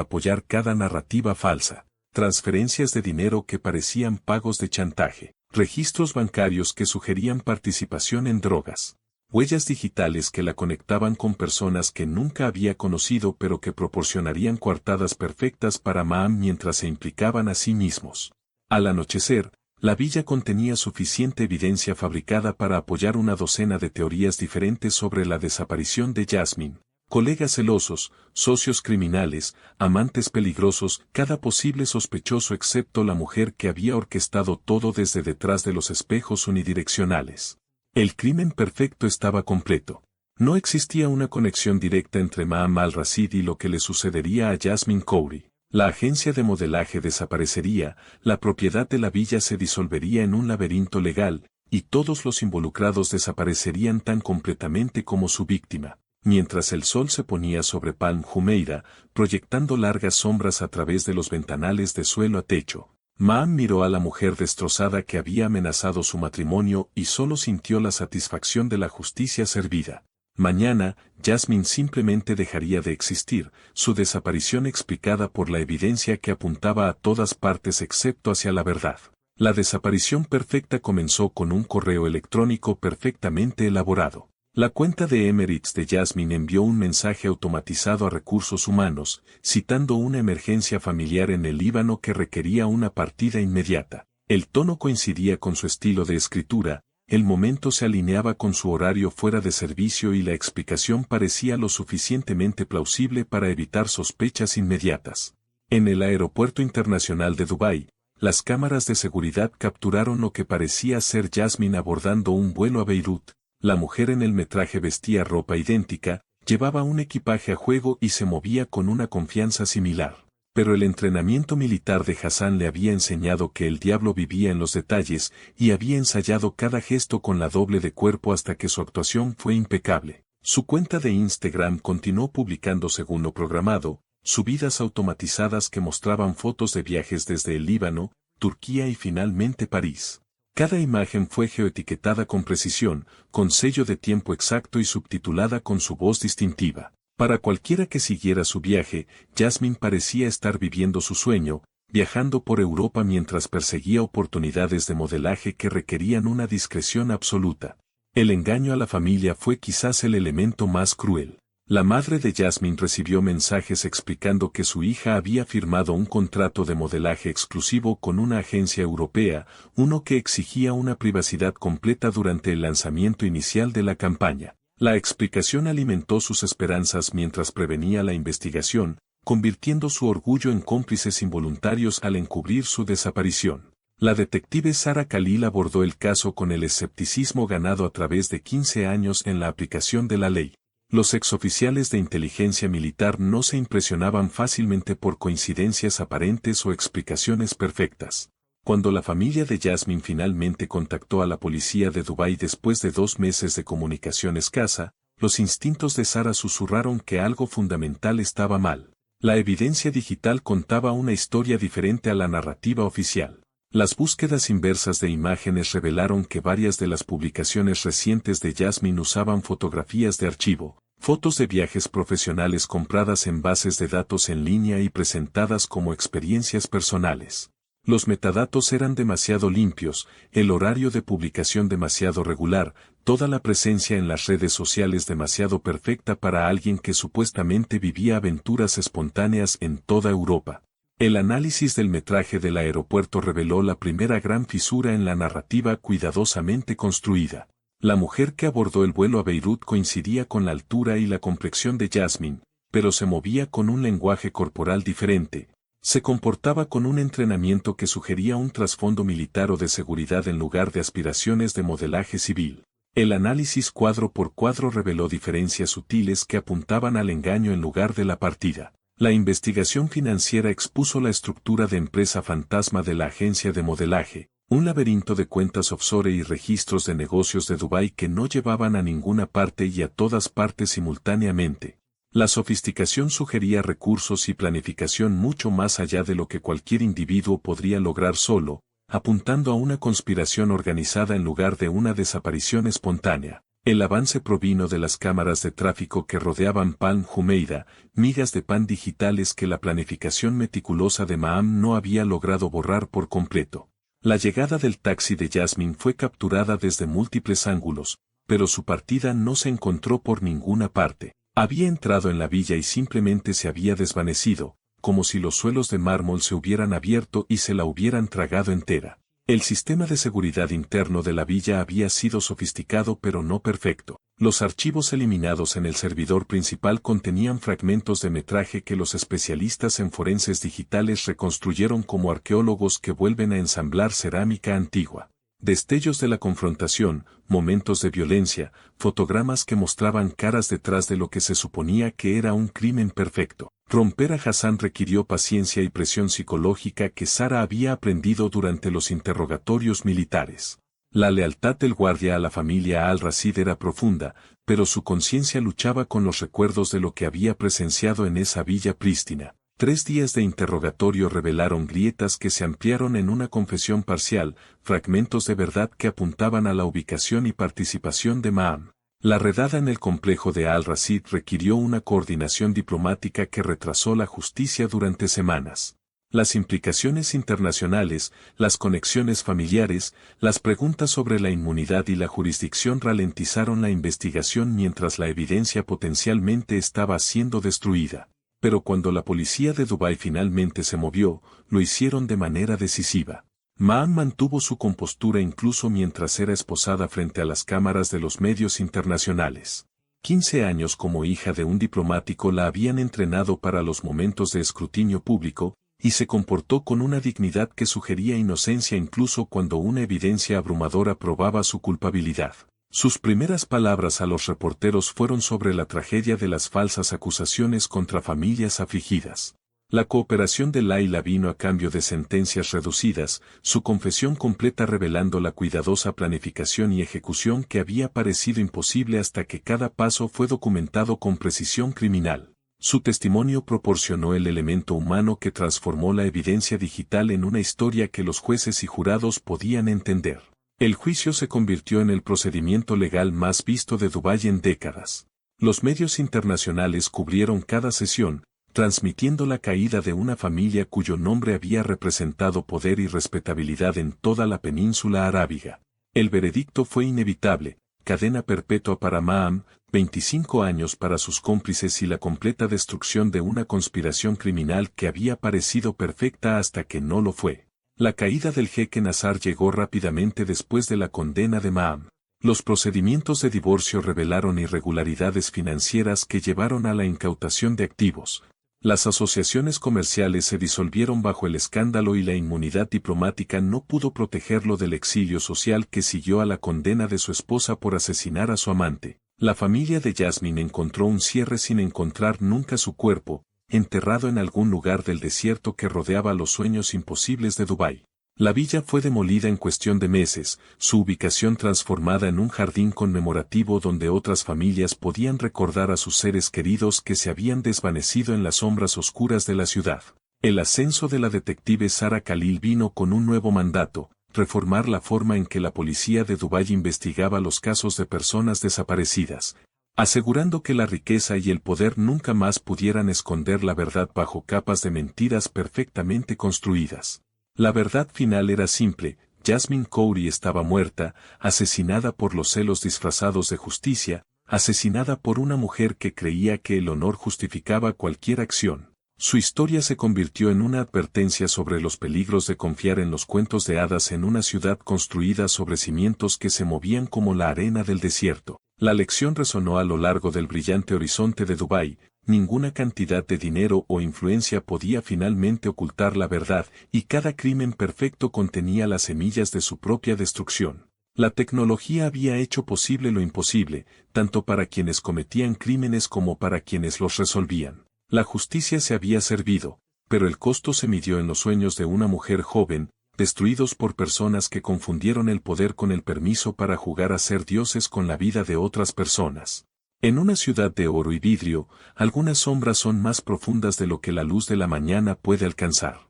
apoyar cada narrativa falsa, transferencias de dinero que parecían pagos de chantaje, registros bancarios que sugerían participación en drogas, huellas digitales que la conectaban con personas que nunca había conocido pero que proporcionarían coartadas perfectas para Ma'am mientras se implicaban a sí mismos. Al anochecer, la villa contenía suficiente evidencia fabricada para apoyar una docena de teorías diferentes sobre la desaparición de Jasmine. Colegas celosos, socios criminales, amantes peligrosos, cada posible sospechoso excepto la mujer que había orquestado todo desde detrás de los espejos unidireccionales. El crimen perfecto estaba completo. No existía una conexión directa entre Ma'am al-Rashid y lo que le sucedería a Jasmine Coury. La agencia de modelaje desaparecería, la propiedad de la villa se disolvería en un laberinto legal, y todos los involucrados desaparecerían tan completamente como su víctima. Mientras el sol se ponía sobre Palm Jumeirah, proyectando largas sombras a través de los ventanales de suelo a techo, Ma'am miró a la mujer destrozada que había amenazado su matrimonio y solo sintió la satisfacción de la justicia servida. Mañana, Jasmine simplemente dejaría de existir, su desaparición explicada por la evidencia que apuntaba a todas partes excepto hacia la verdad. La desaparición perfecta comenzó con un correo electrónico perfectamente elaborado. La cuenta de Emirates de Jasmine envió un mensaje automatizado a recursos humanos, citando una emergencia familiar en el Líbano que requería una partida inmediata. El tono coincidía con su estilo de escritura, el momento se alineaba con su horario fuera de servicio y la explicación parecía lo suficientemente plausible para evitar sospechas inmediatas. En el aeropuerto internacional de Dubái, las cámaras de seguridad capturaron lo que parecía ser Jasmine abordando un vuelo a Beirut. La mujer en el metraje vestía ropa idéntica, llevaba un equipaje a juego y se movía con una confianza similar. Pero el entrenamiento militar de Hassan le había enseñado que el diablo vivía en los detalles y había ensayado cada gesto con la doble de cuerpo hasta que su actuación fue impecable. Su cuenta de Instagram continuó publicando según lo programado, subidas automatizadas que mostraban fotos de viajes desde el Líbano, Turquía y finalmente París. Cada imagen fue geoetiquetada con precisión, con sello de tiempo exacto y subtitulada con su voz distintiva. Para cualquiera que siguiera su viaje, Jasmine parecía estar viviendo su sueño, viajando por Europa mientras perseguía oportunidades de modelaje que requerían una discreción absoluta. El engaño a la familia fue quizás el elemento más cruel. La madre de Jasmine recibió mensajes explicando que su hija había firmado un contrato de modelaje exclusivo con una agencia europea, uno que exigía una privacidad completa durante el lanzamiento inicial de la campaña. La explicación alimentó sus esperanzas mientras prevenía la investigación, convirtiendo su orgullo en cómplices involuntarios al encubrir su desaparición. La detective Sara Khalil abordó el caso con el escepticismo ganado a través de 15 años en la aplicación de la ley. Los exoficiales de inteligencia militar no se impresionaban fácilmente por coincidencias aparentes o explicaciones perfectas. Cuando la familia de Jasmine finalmente contactó a la policía de Dubái después de 2 meses de comunicación escasa, los instintos de Sara susurraron que algo fundamental estaba mal. La evidencia digital contaba una historia diferente a la narrativa oficial. Las búsquedas inversas de imágenes revelaron que varias de las publicaciones recientes de Jasmine usaban fotografías de archivo, fotos de viajes profesionales compradas en bases de datos en línea y presentadas como experiencias personales. Los metadatos eran demasiado limpios, el horario de publicación demasiado regular, toda la presencia en las redes sociales demasiado perfecta para alguien que supuestamente vivía aventuras espontáneas en toda Europa. El análisis del metraje del aeropuerto reveló la primera gran fisura en la narrativa cuidadosamente construida. La mujer que abordó el vuelo a Beirut coincidía con la altura y la complexión de Jasmine, pero se movía con un lenguaje corporal diferente. Se comportaba con un entrenamiento que sugería un trasfondo militar o de seguridad en lugar de aspiraciones de modelaje civil. El análisis cuadro por cuadro reveló diferencias sutiles que apuntaban al engaño en lugar de la partida. La investigación financiera expuso la estructura de empresa fantasma de la agencia de modelaje, un laberinto de cuentas offshore y registros de negocios de Dubái que no llevaban a ninguna parte y a todas partes simultáneamente. La sofisticación sugería recursos y planificación mucho más allá de lo que cualquier individuo podría lograr solo, apuntando a una conspiración organizada en lugar de una desaparición espontánea. El avance provino de las cámaras de tráfico que rodeaban Palm Jumeirah, migas de pan digitales que la planificación meticulosa de Maham no había logrado borrar por completo. La llegada del taxi de Jasmine fue capturada desde múltiples ángulos, pero su partida no se encontró por ninguna parte. Había entrado en la villa y simplemente se había desvanecido, como si los suelos de mármol se hubieran abierto y se la hubieran tragado entera. El sistema de seguridad interno de la villa había sido sofisticado pero no perfecto. Los archivos eliminados en el servidor principal contenían fragmentos de metraje que los especialistas en forenses digitales reconstruyeron como arqueólogos que vuelven a ensamblar cerámica antigua. Destellos de la confrontación, momentos de violencia, fotogramas que mostraban caras detrás de lo que se suponía que era un crimen perfecto. Romper a Hassan requirió paciencia y presión psicológica que Sara había aprendido durante los interrogatorios militares. La lealtad del guardia a la familia Al-Rashid era profunda, pero su conciencia luchaba con los recuerdos de lo que había presenciado en esa villa prístina. 3 días de interrogatorio revelaron grietas que se ampliaron en una confesión parcial, fragmentos de verdad que apuntaban a la ubicación y participación de Maham. La redada en el complejo de Al-Rashid requirió una coordinación diplomática que retrasó la justicia durante semanas. Las implicaciones internacionales, las conexiones familiares, las preguntas sobre la inmunidad y la jurisdicción ralentizaron la investigación mientras la evidencia potencialmente estaba siendo destruida. Pero cuando la policía de Dubái finalmente se movió, lo hicieron de manera decisiva. Maham mantuvo su compostura incluso mientras era esposada frente a las cámaras de los medios internacionales. 15 años como hija de un diplomático la habían entrenado para los momentos de escrutinio público, y se comportó con una dignidad que sugería inocencia incluso cuando una evidencia abrumadora probaba su culpabilidad. Sus primeras palabras a los reporteros fueron sobre la tragedia de las falsas acusaciones contra familias afligidas. La cooperación de Laila vino a cambio de sentencias reducidas, su confesión completa revelando la cuidadosa planificación y ejecución que había parecido imposible hasta que cada paso fue documentado con precisión criminal. Su testimonio proporcionó el elemento humano que transformó la evidencia digital en una historia que los jueces y jurados podían entender. El juicio se convirtió en el procedimiento legal más visto de Dubái en décadas. Los medios internacionales cubrieron cada sesión, transmitiendo la caída de una familia cuyo nombre había representado poder y respetabilidad en toda la península arábiga. El veredicto fue inevitable: cadena perpetua para Maham, 25 años para sus cómplices y la completa destrucción de una conspiración criminal que había parecido perfecta hasta que no lo fue. La caída del jeque Nasser llegó rápidamente después de la condena de Maham. Los procedimientos de divorcio revelaron irregularidades financieras que llevaron a la incautación de activos. Las asociaciones comerciales se disolvieron bajo el escándalo y la inmunidad diplomática no pudo protegerlo del exilio social que siguió a la condena de su esposa por asesinar a su amante. La familia de Jasmine encontró un cierre sin encontrar nunca su cuerpo, enterrado en algún lugar del desierto que rodeaba los sueños imposibles de Dubái. La villa fue demolida en cuestión de meses, su ubicación transformada en un jardín conmemorativo donde otras familias podían recordar a sus seres queridos que se habían desvanecido en las sombras oscuras de la ciudad. El ascenso de la detective Sara Khalil vino con un nuevo mandato: reformar la forma en que la policía de Dubái investigaba los casos de personas desaparecidas, asegurando que la riqueza y el poder nunca más pudieran esconder la verdad bajo capas de mentiras perfectamente construidas. La verdad final era simple: Jasmine Coury estaba muerta, asesinada por los celos disfrazados de justicia, asesinada por una mujer que creía que el honor justificaba cualquier acción. Su historia se convirtió en una advertencia sobre los peligros de confiar en los cuentos de hadas en una ciudad construida sobre cimientos que se movían como la arena del desierto. La lección resonó a lo largo del brillante horizonte de Dubái: ninguna cantidad de dinero o influencia podía finalmente ocultar la verdad, y cada crimen perfecto contenía las semillas de su propia destrucción. La tecnología había hecho posible lo imposible, tanto para quienes cometían crímenes como para quienes los resolvían. La justicia se había servido, pero el costo se midió en los sueños de una mujer joven, destruidos por personas que confundieron el poder con el permiso para jugar a ser dioses con la vida de otras personas. En una ciudad de oro y vidrio, algunas sombras son más profundas de lo que la luz de la mañana puede alcanzar.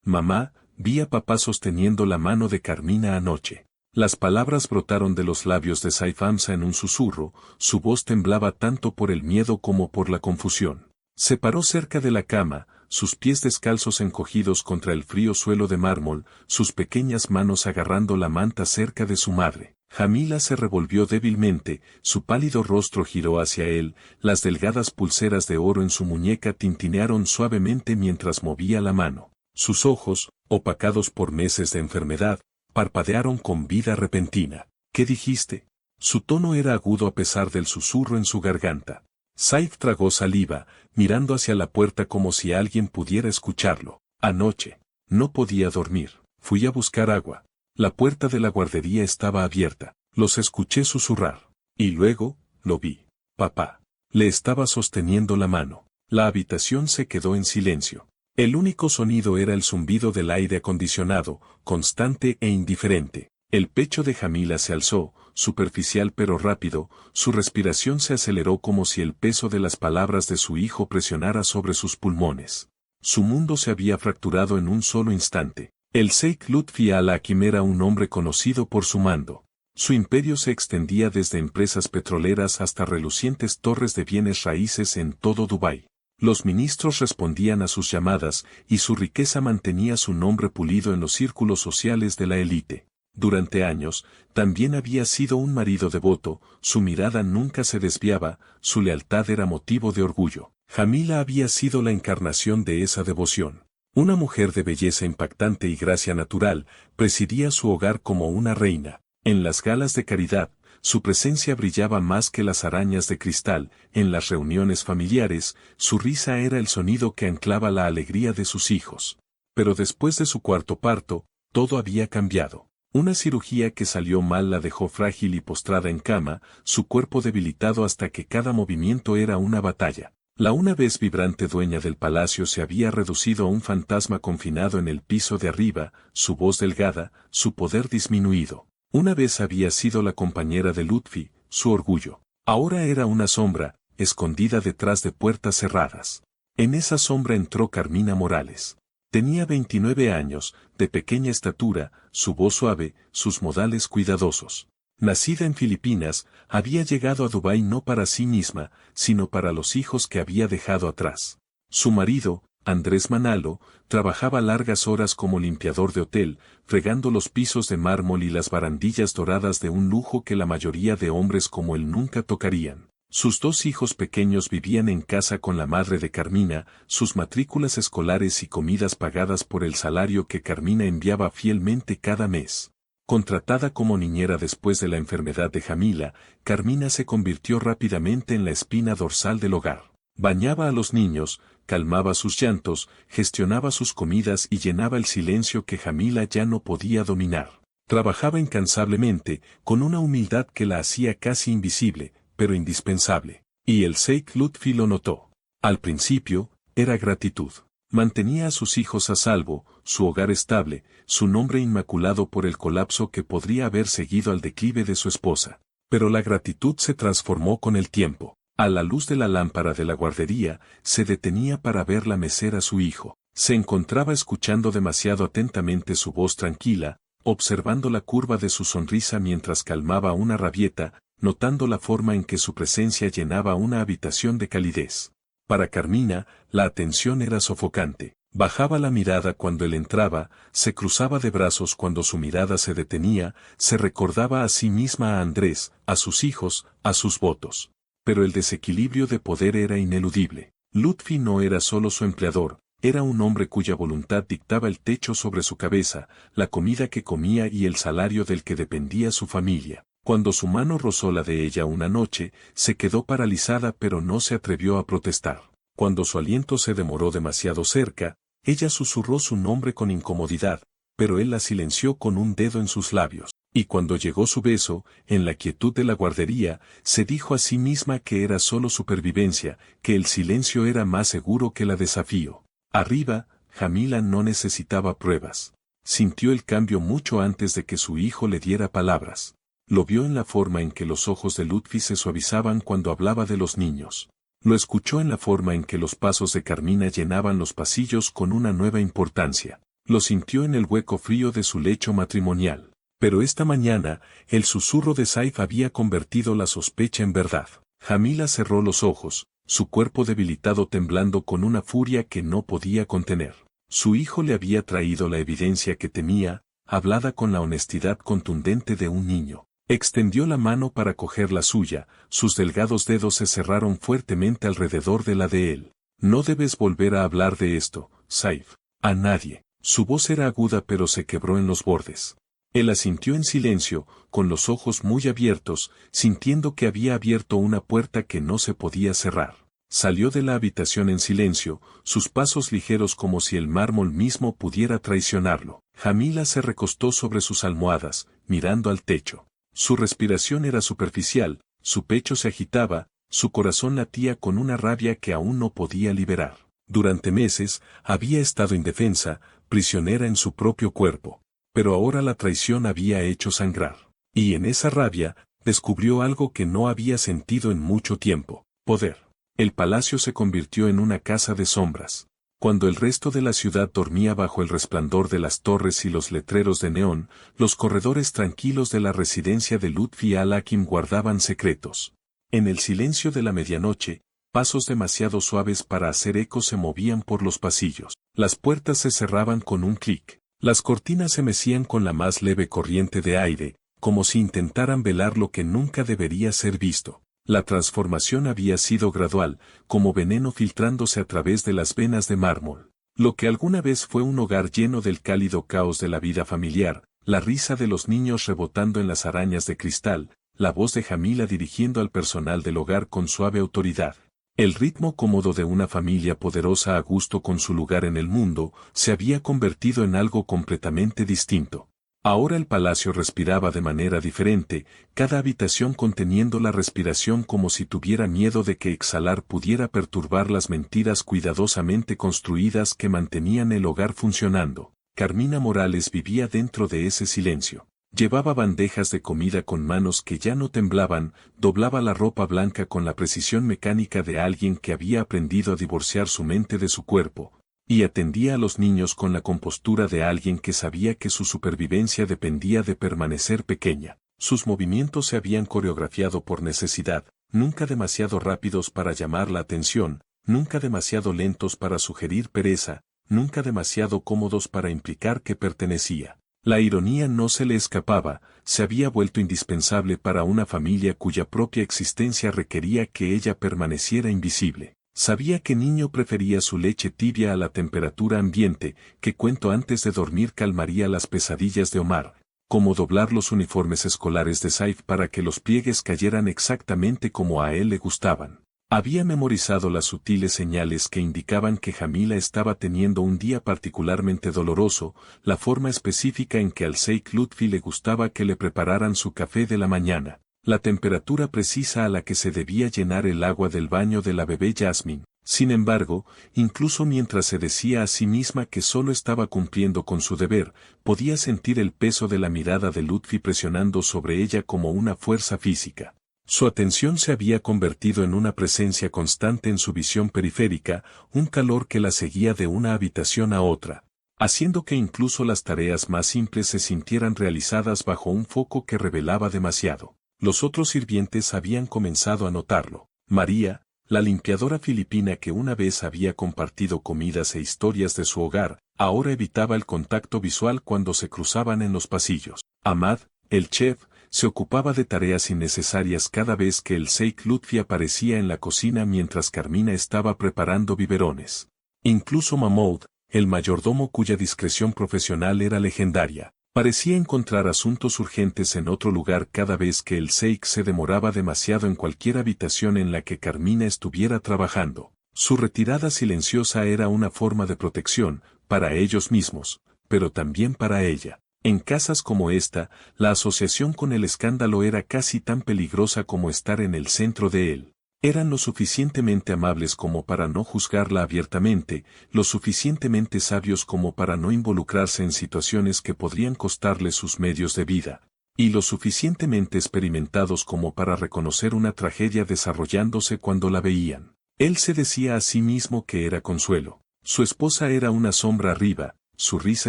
Mamá, vi a papá sosteniendo la mano de Carmina anoche. Las palabras brotaron de los labios de Saif Hamza en un susurro, su voz temblaba tanto por el miedo como por la confusión. Se paró cerca de la cama, sus pies descalzos encogidos contra el frío suelo de mármol, sus pequeñas manos agarrando la manta cerca de su madre. Jamila se revolvió débilmente, su pálido rostro giró hacia él, las delgadas pulseras de oro en su muñeca tintinearon suavemente mientras movía la mano. Sus ojos, opacados por meses de enfermedad, parpadearon con vida repentina. ¿Qué dijiste? Su tono era agudo a pesar del susurro en su garganta. Saif tragó saliva, mirando hacia la puerta como si alguien pudiera escucharlo. Anoche. No podía dormir. Fui a buscar agua. La puerta de la guardería estaba abierta. Los escuché susurrar. Y luego, lo vi. Papá. Le estaba sosteniendo la mano. La habitación se quedó en silencio. El único sonido era el zumbido del aire acondicionado, constante e indiferente. El pecho de Jamila se alzó, superficial pero rápido, su respiración se aceleró como si el peso de las palabras de su hijo presionara sobre sus pulmones. Su mundo se había fracturado en un solo instante. El Sheikh Lutfi al-Hakim era un hombre conocido por su mando. Su imperio se extendía desde empresas petroleras hasta relucientes torres de bienes raíces en todo Dubái. Los ministros respondían a sus llamadas y su riqueza mantenía su nombre pulido en los círculos sociales de la élite. Durante años, también había sido un marido devoto, su mirada nunca se desviaba, su lealtad era motivo de orgullo. Jamila había sido la encarnación de esa devoción. Una mujer de belleza impactante y gracia natural, presidía su hogar como una reina. En las galas de caridad, su presencia brillaba más que las arañas de cristal, en las reuniones familiares, su risa era el sonido que anclaba la alegría de sus hijos. Pero después de su cuarto parto, todo había cambiado. Una cirugía que salió mal la dejó frágil y postrada en cama, su cuerpo debilitado hasta que cada movimiento era una batalla. La una vez vibrante dueña del palacio se había reducido a un fantasma confinado en el piso de arriba, su voz delgada, su poder disminuido. Una vez había sido la compañera de Lutfi, su orgullo. Ahora era una sombra, escondida detrás de puertas cerradas. En esa sombra entró Carmina Morales. Tenía 29 años, de pequeña estatura, su voz suave, sus modales cuidadosos. Nacida en Filipinas, había llegado a Dubái no para sí misma, sino para los hijos que había dejado atrás. Su marido, Andrés Manalo, trabajaba largas horas como limpiador de hotel, fregando los pisos de mármol y las barandillas doradas de un lujo que la mayoría de hombres como él nunca tocarían. Sus dos hijos pequeños vivían en casa con la madre de Carmina, sus matrículas escolares y comidas pagadas por el salario que Carmina enviaba fielmente cada mes. Contratada como niñera después de la enfermedad de Jamila, Carmina se convirtió rápidamente en la espina dorsal del hogar. Bañaba a los niños, calmaba sus llantos, gestionaba sus comidas y llenaba el silencio que Jamila ya no podía dominar. Trabajaba incansablemente, con una humildad que la hacía casi invisible, pero indispensable. Y el Sheikh Lutfi lo notó. Al principio, era gratitud. Mantenía a sus hijos a salvo, su hogar estable, su nombre inmaculado por el colapso que podría haber seguido al declive de su esposa. Pero la gratitud se transformó con el tiempo. A la luz de la lámpara de la guardería, se detenía para verla mecer a su hijo. Se encontraba escuchando demasiado atentamente su voz tranquila, observando la curva de su sonrisa mientras calmaba una rabieta, notando la forma en que su presencia llenaba una habitación de calidez. Para Carmina, la atención era sofocante. Bajaba la mirada cuando él entraba, se cruzaba de brazos cuando su mirada se detenía, se recordaba a sí misma a Andrés, a sus hijos, a sus votos. Pero el desequilibrio de poder era ineludible. Lutfi no era solo su empleador, era un hombre cuya voluntad dictaba el techo sobre su cabeza, la comida que comía y el salario del que dependía su familia. Cuando su mano rozó la de ella una noche, se quedó paralizada pero no se atrevió a protestar. Cuando su aliento se demoró demasiado cerca, ella susurró su nombre con incomodidad, pero él la silenció con un dedo en sus labios. Y cuando llegó su beso, en la quietud de la guardería, se dijo a sí misma que era solo supervivencia, que el silencio era más seguro que la desafío. Arriba, Jamila no necesitaba pruebas. Sintió el cambio mucho antes de que su hijo le diera palabras. Lo vio en la forma en que los ojos de Lutfi se suavizaban cuando hablaba de los niños. Lo escuchó en la forma en que los pasos de Carmina llenaban los pasillos con una nueva importancia. Lo sintió en el hueco frío de su lecho matrimonial. Pero esta mañana, el susurro de Saif había convertido la sospecha en verdad. Jamila cerró los ojos, su cuerpo debilitado temblando con una furia que no podía contener. Su hijo le había traído la evidencia que temía, hablada con la honestidad contundente de un niño. Extendió la mano para coger la suya, sus delgados dedos se cerraron fuertemente alrededor de la de él. No debes volver a hablar de esto, Saif. A nadie. Su voz era aguda pero se quebró en los bordes. Él asintió en silencio, con los ojos muy abiertos, sintiendo que había abierto una puerta que no se podía cerrar. Salió de la habitación en silencio, sus pasos ligeros como si el mármol mismo pudiera traicionarlo. Jamila se recostó sobre sus almohadas, mirando al techo. Su respiración era superficial, su pecho se agitaba, su corazón latía con una rabia que aún no podía liberar. Durante meses, había estado indefensa, prisionera en su propio cuerpo. Pero ahora la traición había hecho sangrar. Y en esa rabia, descubrió algo que no había sentido en mucho tiempo: poder. El palacio se convirtió en una casa de sombras. Cuando el resto de la ciudad dormía bajo el resplandor de las torres y los letreros de neón, los corredores tranquilos de la residencia de Lutfi al-Hakim guardaban secretos. En el silencio de la medianoche, pasos demasiado suaves para hacer eco se movían por los pasillos. Las puertas se cerraban con un clic. Las cortinas se mecían con la más leve corriente de aire, como si intentaran velar lo que nunca debería ser visto. La transformación había sido gradual, como veneno filtrándose a través de las venas de mármol. Lo que alguna vez fue un hogar lleno del cálido caos de la vida familiar, la risa de los niños rebotando en las arañas de cristal, la voz de Jamila dirigiendo al personal del hogar con suave autoridad. El ritmo cómodo de una familia poderosa a gusto con su lugar en el mundo, se había convertido en algo completamente distinto. Ahora el palacio respiraba de manera diferente, cada habitación conteniendo la respiración como si tuviera miedo de que exhalar pudiera perturbar las mentiras cuidadosamente construidas que mantenían el hogar funcionando. Carmina Morales vivía dentro de ese silencio. Llevaba bandejas de comida con manos que ya no temblaban, doblaba la ropa blanca con la precisión mecánica de alguien que había aprendido a divorciar su mente de su cuerpo, y atendía a los niños con la compostura de alguien que sabía que su supervivencia dependía de permanecer pequeña. Sus movimientos se habían coreografiado por necesidad, nunca demasiado rápidos para llamar la atención, nunca demasiado lentos para sugerir pereza, nunca demasiado cómodos para implicar que pertenecía. La ironía no se le escapaba, se había vuelto indispensable para una familia cuya propia existencia requería que ella permaneciera invisible. Sabía que niño prefería su leche tibia a la temperatura ambiente, que cuento antes de dormir calmaría las pesadillas de Omar, como doblar los uniformes escolares de Saif para que los pliegues cayeran exactamente como a él le gustaban. Había memorizado las sutiles señales que indicaban que Jamila estaba teniendo un día particularmente doloroso, la forma específica en que al Sheikh Lutfi le gustaba que le prepararan su café de la mañana, la temperatura precisa a la que se debía llenar el agua del baño de la bebé Jasmine. Sin embargo, incluso mientras se decía a sí misma que solo estaba cumpliendo con su deber, podía sentir el peso de la mirada de Lutfi presionando sobre ella como una fuerza física. Su atención se había convertido en una presencia constante en su visión periférica, un calor que la seguía de una habitación a otra, haciendo que incluso las tareas más simples se sintieran realizadas bajo un foco que revelaba demasiado. Los otros sirvientes habían comenzado a notarlo. María, la limpiadora filipina que una vez había compartido comidas e historias de su hogar, ahora evitaba el contacto visual cuando se cruzaban en los pasillos. Ahmad, el chef, se ocupaba de tareas innecesarias cada vez que el Sheikh Lutfi aparecía en la cocina mientras Carmina estaba preparando biberones. Incluso Mahmoud, el mayordomo cuya discreción profesional era legendaria, parecía encontrar asuntos urgentes en otro lugar cada vez que el Sheikh se demoraba demasiado en cualquier habitación en la que Carmina estuviera trabajando. Su retirada silenciosa era una forma de protección, para ellos mismos, pero también para ella. En casas como esta, la asociación con el escándalo era casi tan peligrosa como estar en el centro de él. Eran lo suficientemente amables como para no juzgarla abiertamente, lo suficientemente sabios como para no involucrarse en situaciones que podrían costarle sus medios de vida. y lo suficientemente experimentados como para reconocer una tragedia desarrollándose cuando la veían. Él se decía a sí mismo que era consuelo. Su esposa era una sombra arriba, su risa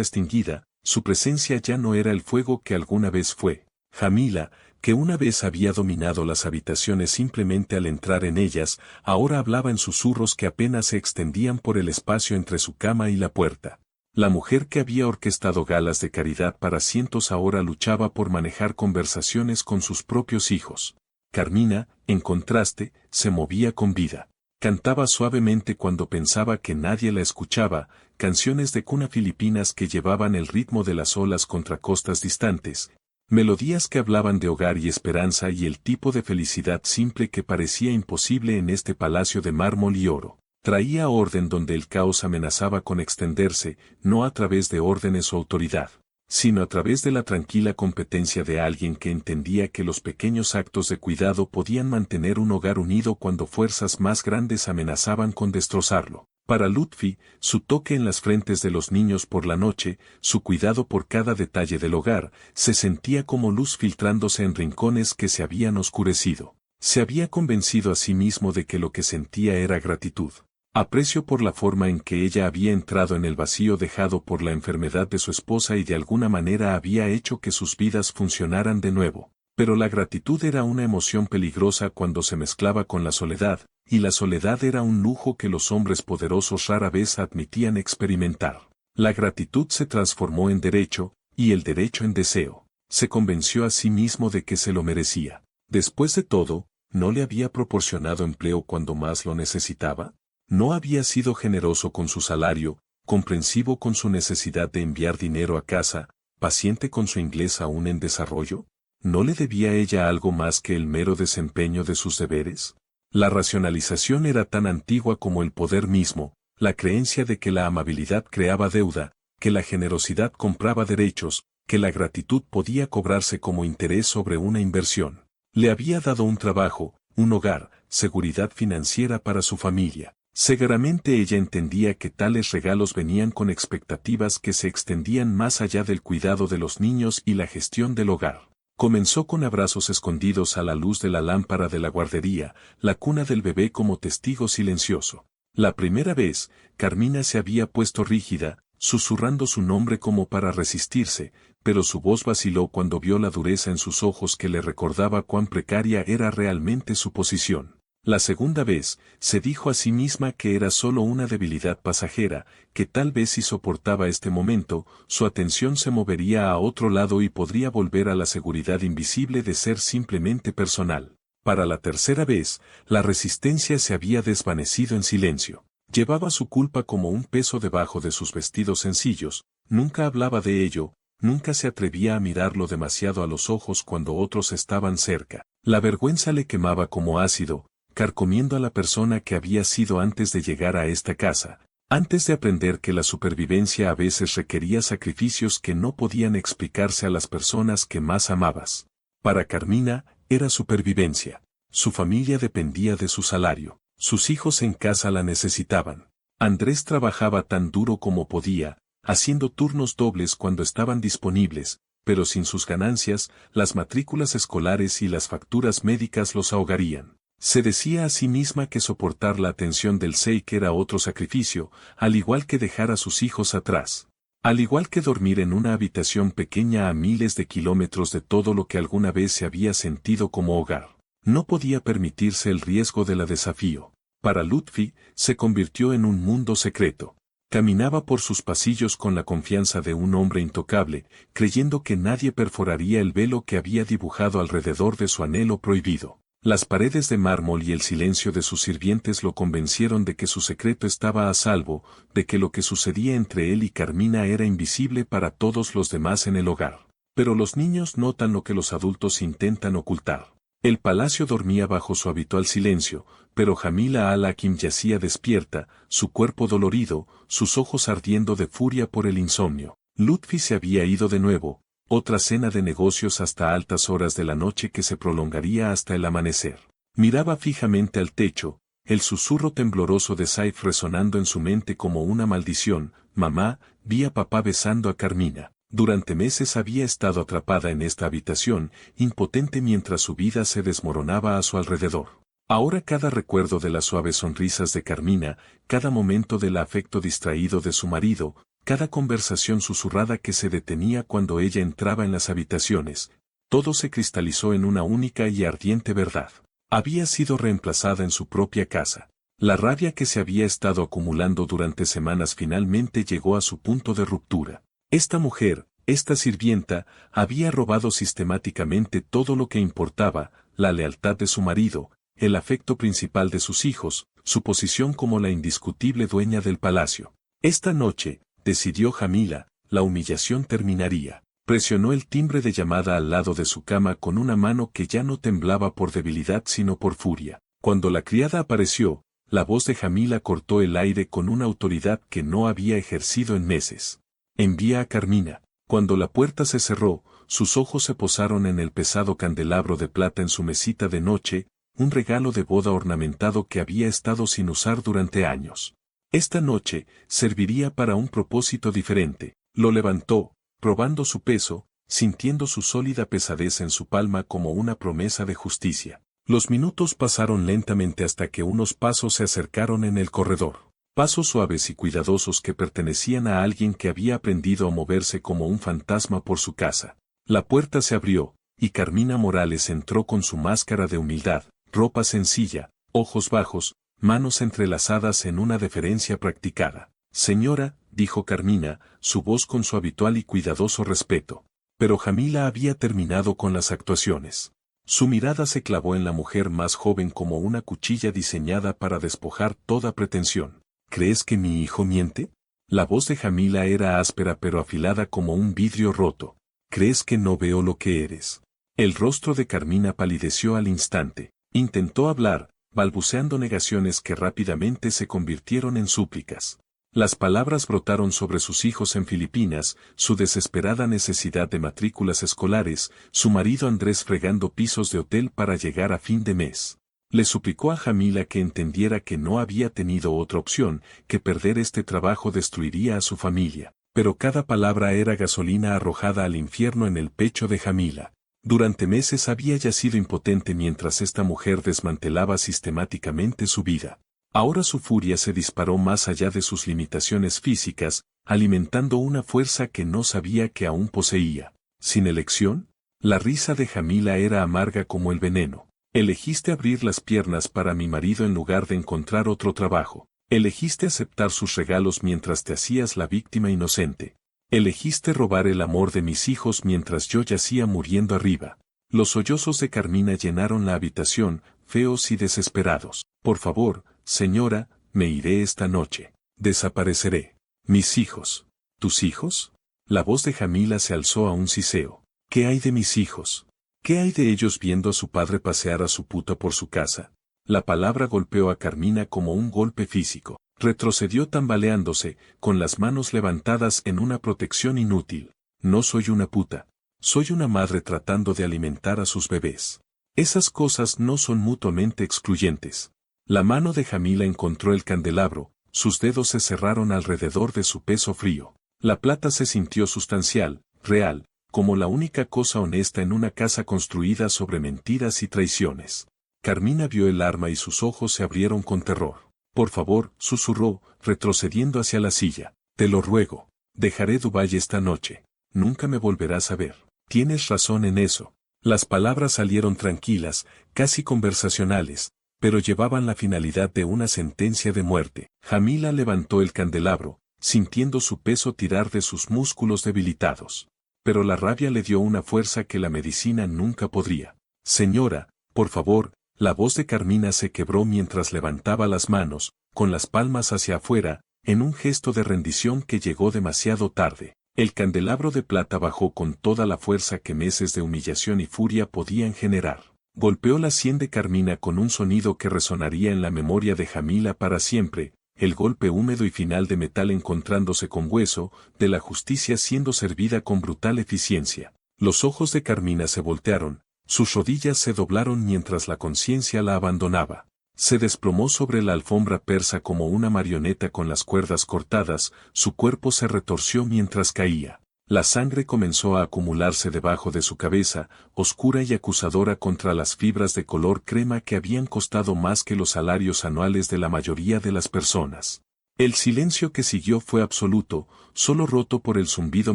extinguida, su presencia ya no era el fuego que alguna vez fue. Jamila, que una vez había dominado las habitaciones simplemente al entrar en ellas, ahora hablaba en susurros que apenas se extendían por el espacio entre su cama y la puerta. La mujer que había orquestado galas de caridad para cientos ahora luchaba por manejar conversaciones con sus propios hijos. Carmina, en contraste, se movía con vida. Cantaba suavemente cuando pensaba que nadie la escuchaba, canciones de cuna filipinas que llevaban el ritmo de las olas contra costas distantes, melodías que hablaban de hogar y esperanza y el tipo de felicidad simple que parecía imposible en este palacio de mármol y oro. Traía orden donde el caos amenazaba con extenderse, no a través de órdenes o autoridad, sino a través de la tranquila competencia de alguien que entendía que los pequeños actos de cuidado podían mantener un hogar unido cuando fuerzas más grandes amenazaban con destrozarlo. Para Lutfi, su toque en las frentes de los niños por la noche, su cuidado por cada detalle del hogar, se sentía como luz filtrándose en rincones que se habían oscurecido. Se había convencido a sí mismo de que lo que sentía era gratitud. Aprecio por la forma en que ella había entrado en el vacío dejado por la enfermedad de su esposa y de alguna manera había hecho que sus vidas funcionaran de nuevo. Pero la gratitud era una emoción peligrosa cuando se mezclaba con la soledad, y la soledad era un lujo que los hombres poderosos rara vez admitían experimentar. La gratitud se transformó en derecho, y el derecho en deseo. Se convenció a sí mismo de que se lo merecía. Después de todo, ¿no le había proporcionado empleo cuando más lo necesitaba? ¿No había sido generoso con su salario, comprensivo con su necesidad de enviar dinero a casa, paciente con su inglés aún en desarrollo? ¿No le debía ella algo más que el mero desempeño de sus deberes? La racionalización era tan antigua como el poder mismo, la creencia de que la amabilidad creaba deuda, que la generosidad compraba derechos, que la gratitud podía cobrarse como interés sobre una inversión. Le había dado un trabajo, un hogar, seguridad financiera para su familia. Seguramente ella entendía que tales regalos venían con expectativas que se extendían más allá del cuidado de los niños y la gestión del hogar. Comenzó con abrazos escondidos a la luz de la lámpara de la guardería, la cuna del bebé como testigo silencioso. La primera vez, Carmina se había puesto rígida, susurrando su nombre como para resistirse, pero su voz vaciló cuando vio la dureza en sus ojos que le recordaba cuán precaria era realmente su posición. La segunda vez, se dijo a sí misma que era solo una debilidad pasajera, que tal vez si soportaba este momento, su atención se movería a otro lado y podría volver a la seguridad invisible de ser simplemente personal. Para la tercera vez, la resistencia se había desvanecido en silencio. Llevaba su culpa como un peso debajo de sus vestidos sencillos, nunca hablaba de ello, nunca se atrevía a mirarlo demasiado a los ojos cuando otros estaban cerca. La vergüenza le quemaba como ácido, carcomiendo a la persona que había sido antes de llegar a esta casa, antes de aprender que la supervivencia a veces requería sacrificios que no podían explicarse a las personas que más amabas. Para Carmina, era supervivencia. Su familia dependía de su salario. Sus hijos en casa la necesitaban. Andrés trabajaba tan duro como podía, haciendo turnos dobles cuando estaban disponibles, pero sin sus ganancias, las matrículas escolares y las facturas médicas los ahogarían. Se decía a sí misma que soportar la atención del Sheik era otro sacrificio, al igual que dejar a sus hijos atrás. Al igual que dormir en una habitación pequeña a miles de kilómetros de todo lo que alguna vez se había sentido como hogar. No podía permitirse el riesgo de la desafío. Para Lutfi, se convirtió en un mundo secreto. Caminaba por sus pasillos con la confianza de un hombre intocable, creyendo que nadie perforaría el velo que había dibujado alrededor de su anhelo prohibido. Las paredes de mármol y el silencio de sus sirvientes lo convencieron de que su secreto estaba a salvo, de que lo que sucedía entre él y Carmina era invisible para todos los demás en el hogar. Pero los niños notan lo que los adultos intentan ocultar. El palacio dormía bajo su habitual silencio, pero Jamila al-Hakim yacía despierta, su cuerpo dolorido, sus ojos ardiendo de furia por el insomnio. Lutfi se había ido de nuevo. Otra cena de negocios hasta altas horas de la noche que se prolongaría hasta el amanecer. Miraba fijamente al techo, el susurro tembloroso de Saif resonando en su mente como una maldición. Mamá, vi a papá besando a Carmina. Durante meses había estado atrapada en esta habitación, impotente mientras su vida se desmoronaba a su alrededor. Ahora cada recuerdo de las suaves sonrisas de Carmina, cada momento del afecto distraído de su marido, cada conversación susurrada que se detenía cuando ella entraba en las habitaciones, todo se cristalizó en una única y ardiente verdad. Había sido reemplazada en su propia casa. La rabia que se había estado acumulando durante semanas finalmente llegó a su punto de ruptura. Esta mujer, esta sirvienta, había robado sistemáticamente todo lo que importaba, la lealtad de su marido, el afecto principal de sus hijos, su posición como la indiscutible dueña del palacio. Esta noche, decidió Jamila, la humillación terminaría. Presionó el timbre de llamada al lado de su cama con una mano que ya no temblaba por debilidad sino por furia. Cuando la criada apareció, la voz de Jamila cortó el aire con una autoridad que no había ejercido en meses. Envía a Carmina. Cuando la puerta se cerró, sus ojos se posaron en el pesado candelabro de plata en su mesita de noche, un regalo de boda ornamentado que había estado sin usar durante años. Esta noche, serviría para un propósito diferente. Lo levantó, probando su peso, sintiendo su sólida pesadez en su palma como una promesa de justicia. Los minutos pasaron lentamente hasta que unos pasos se acercaron en el corredor. Pasos suaves y cuidadosos que pertenecían a alguien que había aprendido a moverse como un fantasma por su casa. La puerta se abrió, y Carmina Morales entró con su máscara de humildad, ropa sencilla, ojos bajos, manos entrelazadas en una deferencia practicada. Señora, dijo Carmina, su voz con su habitual y cuidadoso respeto. Pero Jamila había terminado con las actuaciones. Su mirada se clavó en la mujer más joven como una cuchilla diseñada para despojar toda pretensión. ¿Crees que mi hijo miente? La voz de Jamila era áspera pero afilada como un vidrio roto. ¿Crees que no veo lo que eres? El rostro de Carmina palideció al instante. Intentó hablar, balbuceando negaciones que rápidamente se convirtieron en súplicas. Las palabras brotaron sobre sus hijos en Filipinas, su desesperada necesidad de matrículas escolares, su marido Andrés fregando pisos de hotel para llegar a fin de mes. Le suplicó a Jamila que entendiera que no había tenido otra opción, que perder este trabajo destruiría a su familia. Pero cada palabra era gasolina arrojada al infierno en el pecho de Jamila. Durante meses había yacido impotente mientras esta mujer desmantelaba sistemáticamente su vida. Ahora su furia se disparó más allá de sus limitaciones físicas, alimentando una fuerza que no sabía que aún poseía. ¿Sin elección? La risa de Jamila era amarga como el veneno. Elegiste abrir las piernas para mi marido en lugar de encontrar otro trabajo. Elegiste aceptar sus regalos mientras te hacías la víctima inocente. Elegiste robar el amor de mis hijos mientras yo yacía muriendo arriba. Los sollozos de Carmina llenaron la habitación, feos y desesperados. Por favor, señora, me iré esta noche. Desapareceré. Mis hijos. ¿Tus hijos? La voz de Jamila se alzó a un siseo. ¿Qué hay de mis hijos? ¿Qué hay de ellos viendo a su padre pasear a su puta por su casa? La palabra golpeó a Carmina como un golpe físico. Retrocedió tambaleándose, con las manos levantadas en una protección inútil. No soy una puta. Soy una madre tratando de alimentar a sus bebés. Esas cosas no son mutuamente excluyentes. La mano de Jamila encontró el candelabro, sus dedos se cerraron alrededor de su peso frío. La plata se sintió sustancial, real, como la única cosa honesta en una casa construida sobre mentiras y traiciones. Carmina vio el arma y sus ojos se abrieron con terror. Por favor, susurró, retrocediendo hacia la silla. Te lo ruego. Dejaré Dubái esta noche. Nunca me volverás a ver. Tienes razón en eso. Las palabras salieron tranquilas, casi conversacionales, pero llevaban la finalidad de una sentencia de muerte. Jamila levantó el candelabro, sintiendo su peso tirar de sus músculos debilitados. Pero la rabia le dio una fuerza que la medicina nunca podría. Señora, por favor. La voz de Carmina se quebró mientras levantaba las manos, con las palmas hacia afuera, en un gesto de rendición que llegó demasiado tarde. El candelabro de plata bajó con toda la fuerza que meses de humillación y furia podían generar. Golpeó la sien de Carmina con un sonido que resonaría en la memoria de Jamila para siempre, el golpe húmedo y final de metal encontrándose con hueso, de la justicia siendo servida con brutal eficiencia. Los ojos de Carmina se voltearon. Sus rodillas se doblaron mientras la conciencia la abandonaba. Se desplomó sobre la alfombra persa como una marioneta con las cuerdas cortadas, su cuerpo se retorció mientras caía. La sangre comenzó a acumularse debajo de su cabeza, oscura y acusadora contra las fibras de color crema que habían costado más que los salarios anuales de la mayoría de las personas. El silencio que siguió fue absoluto, solo roto por el zumbido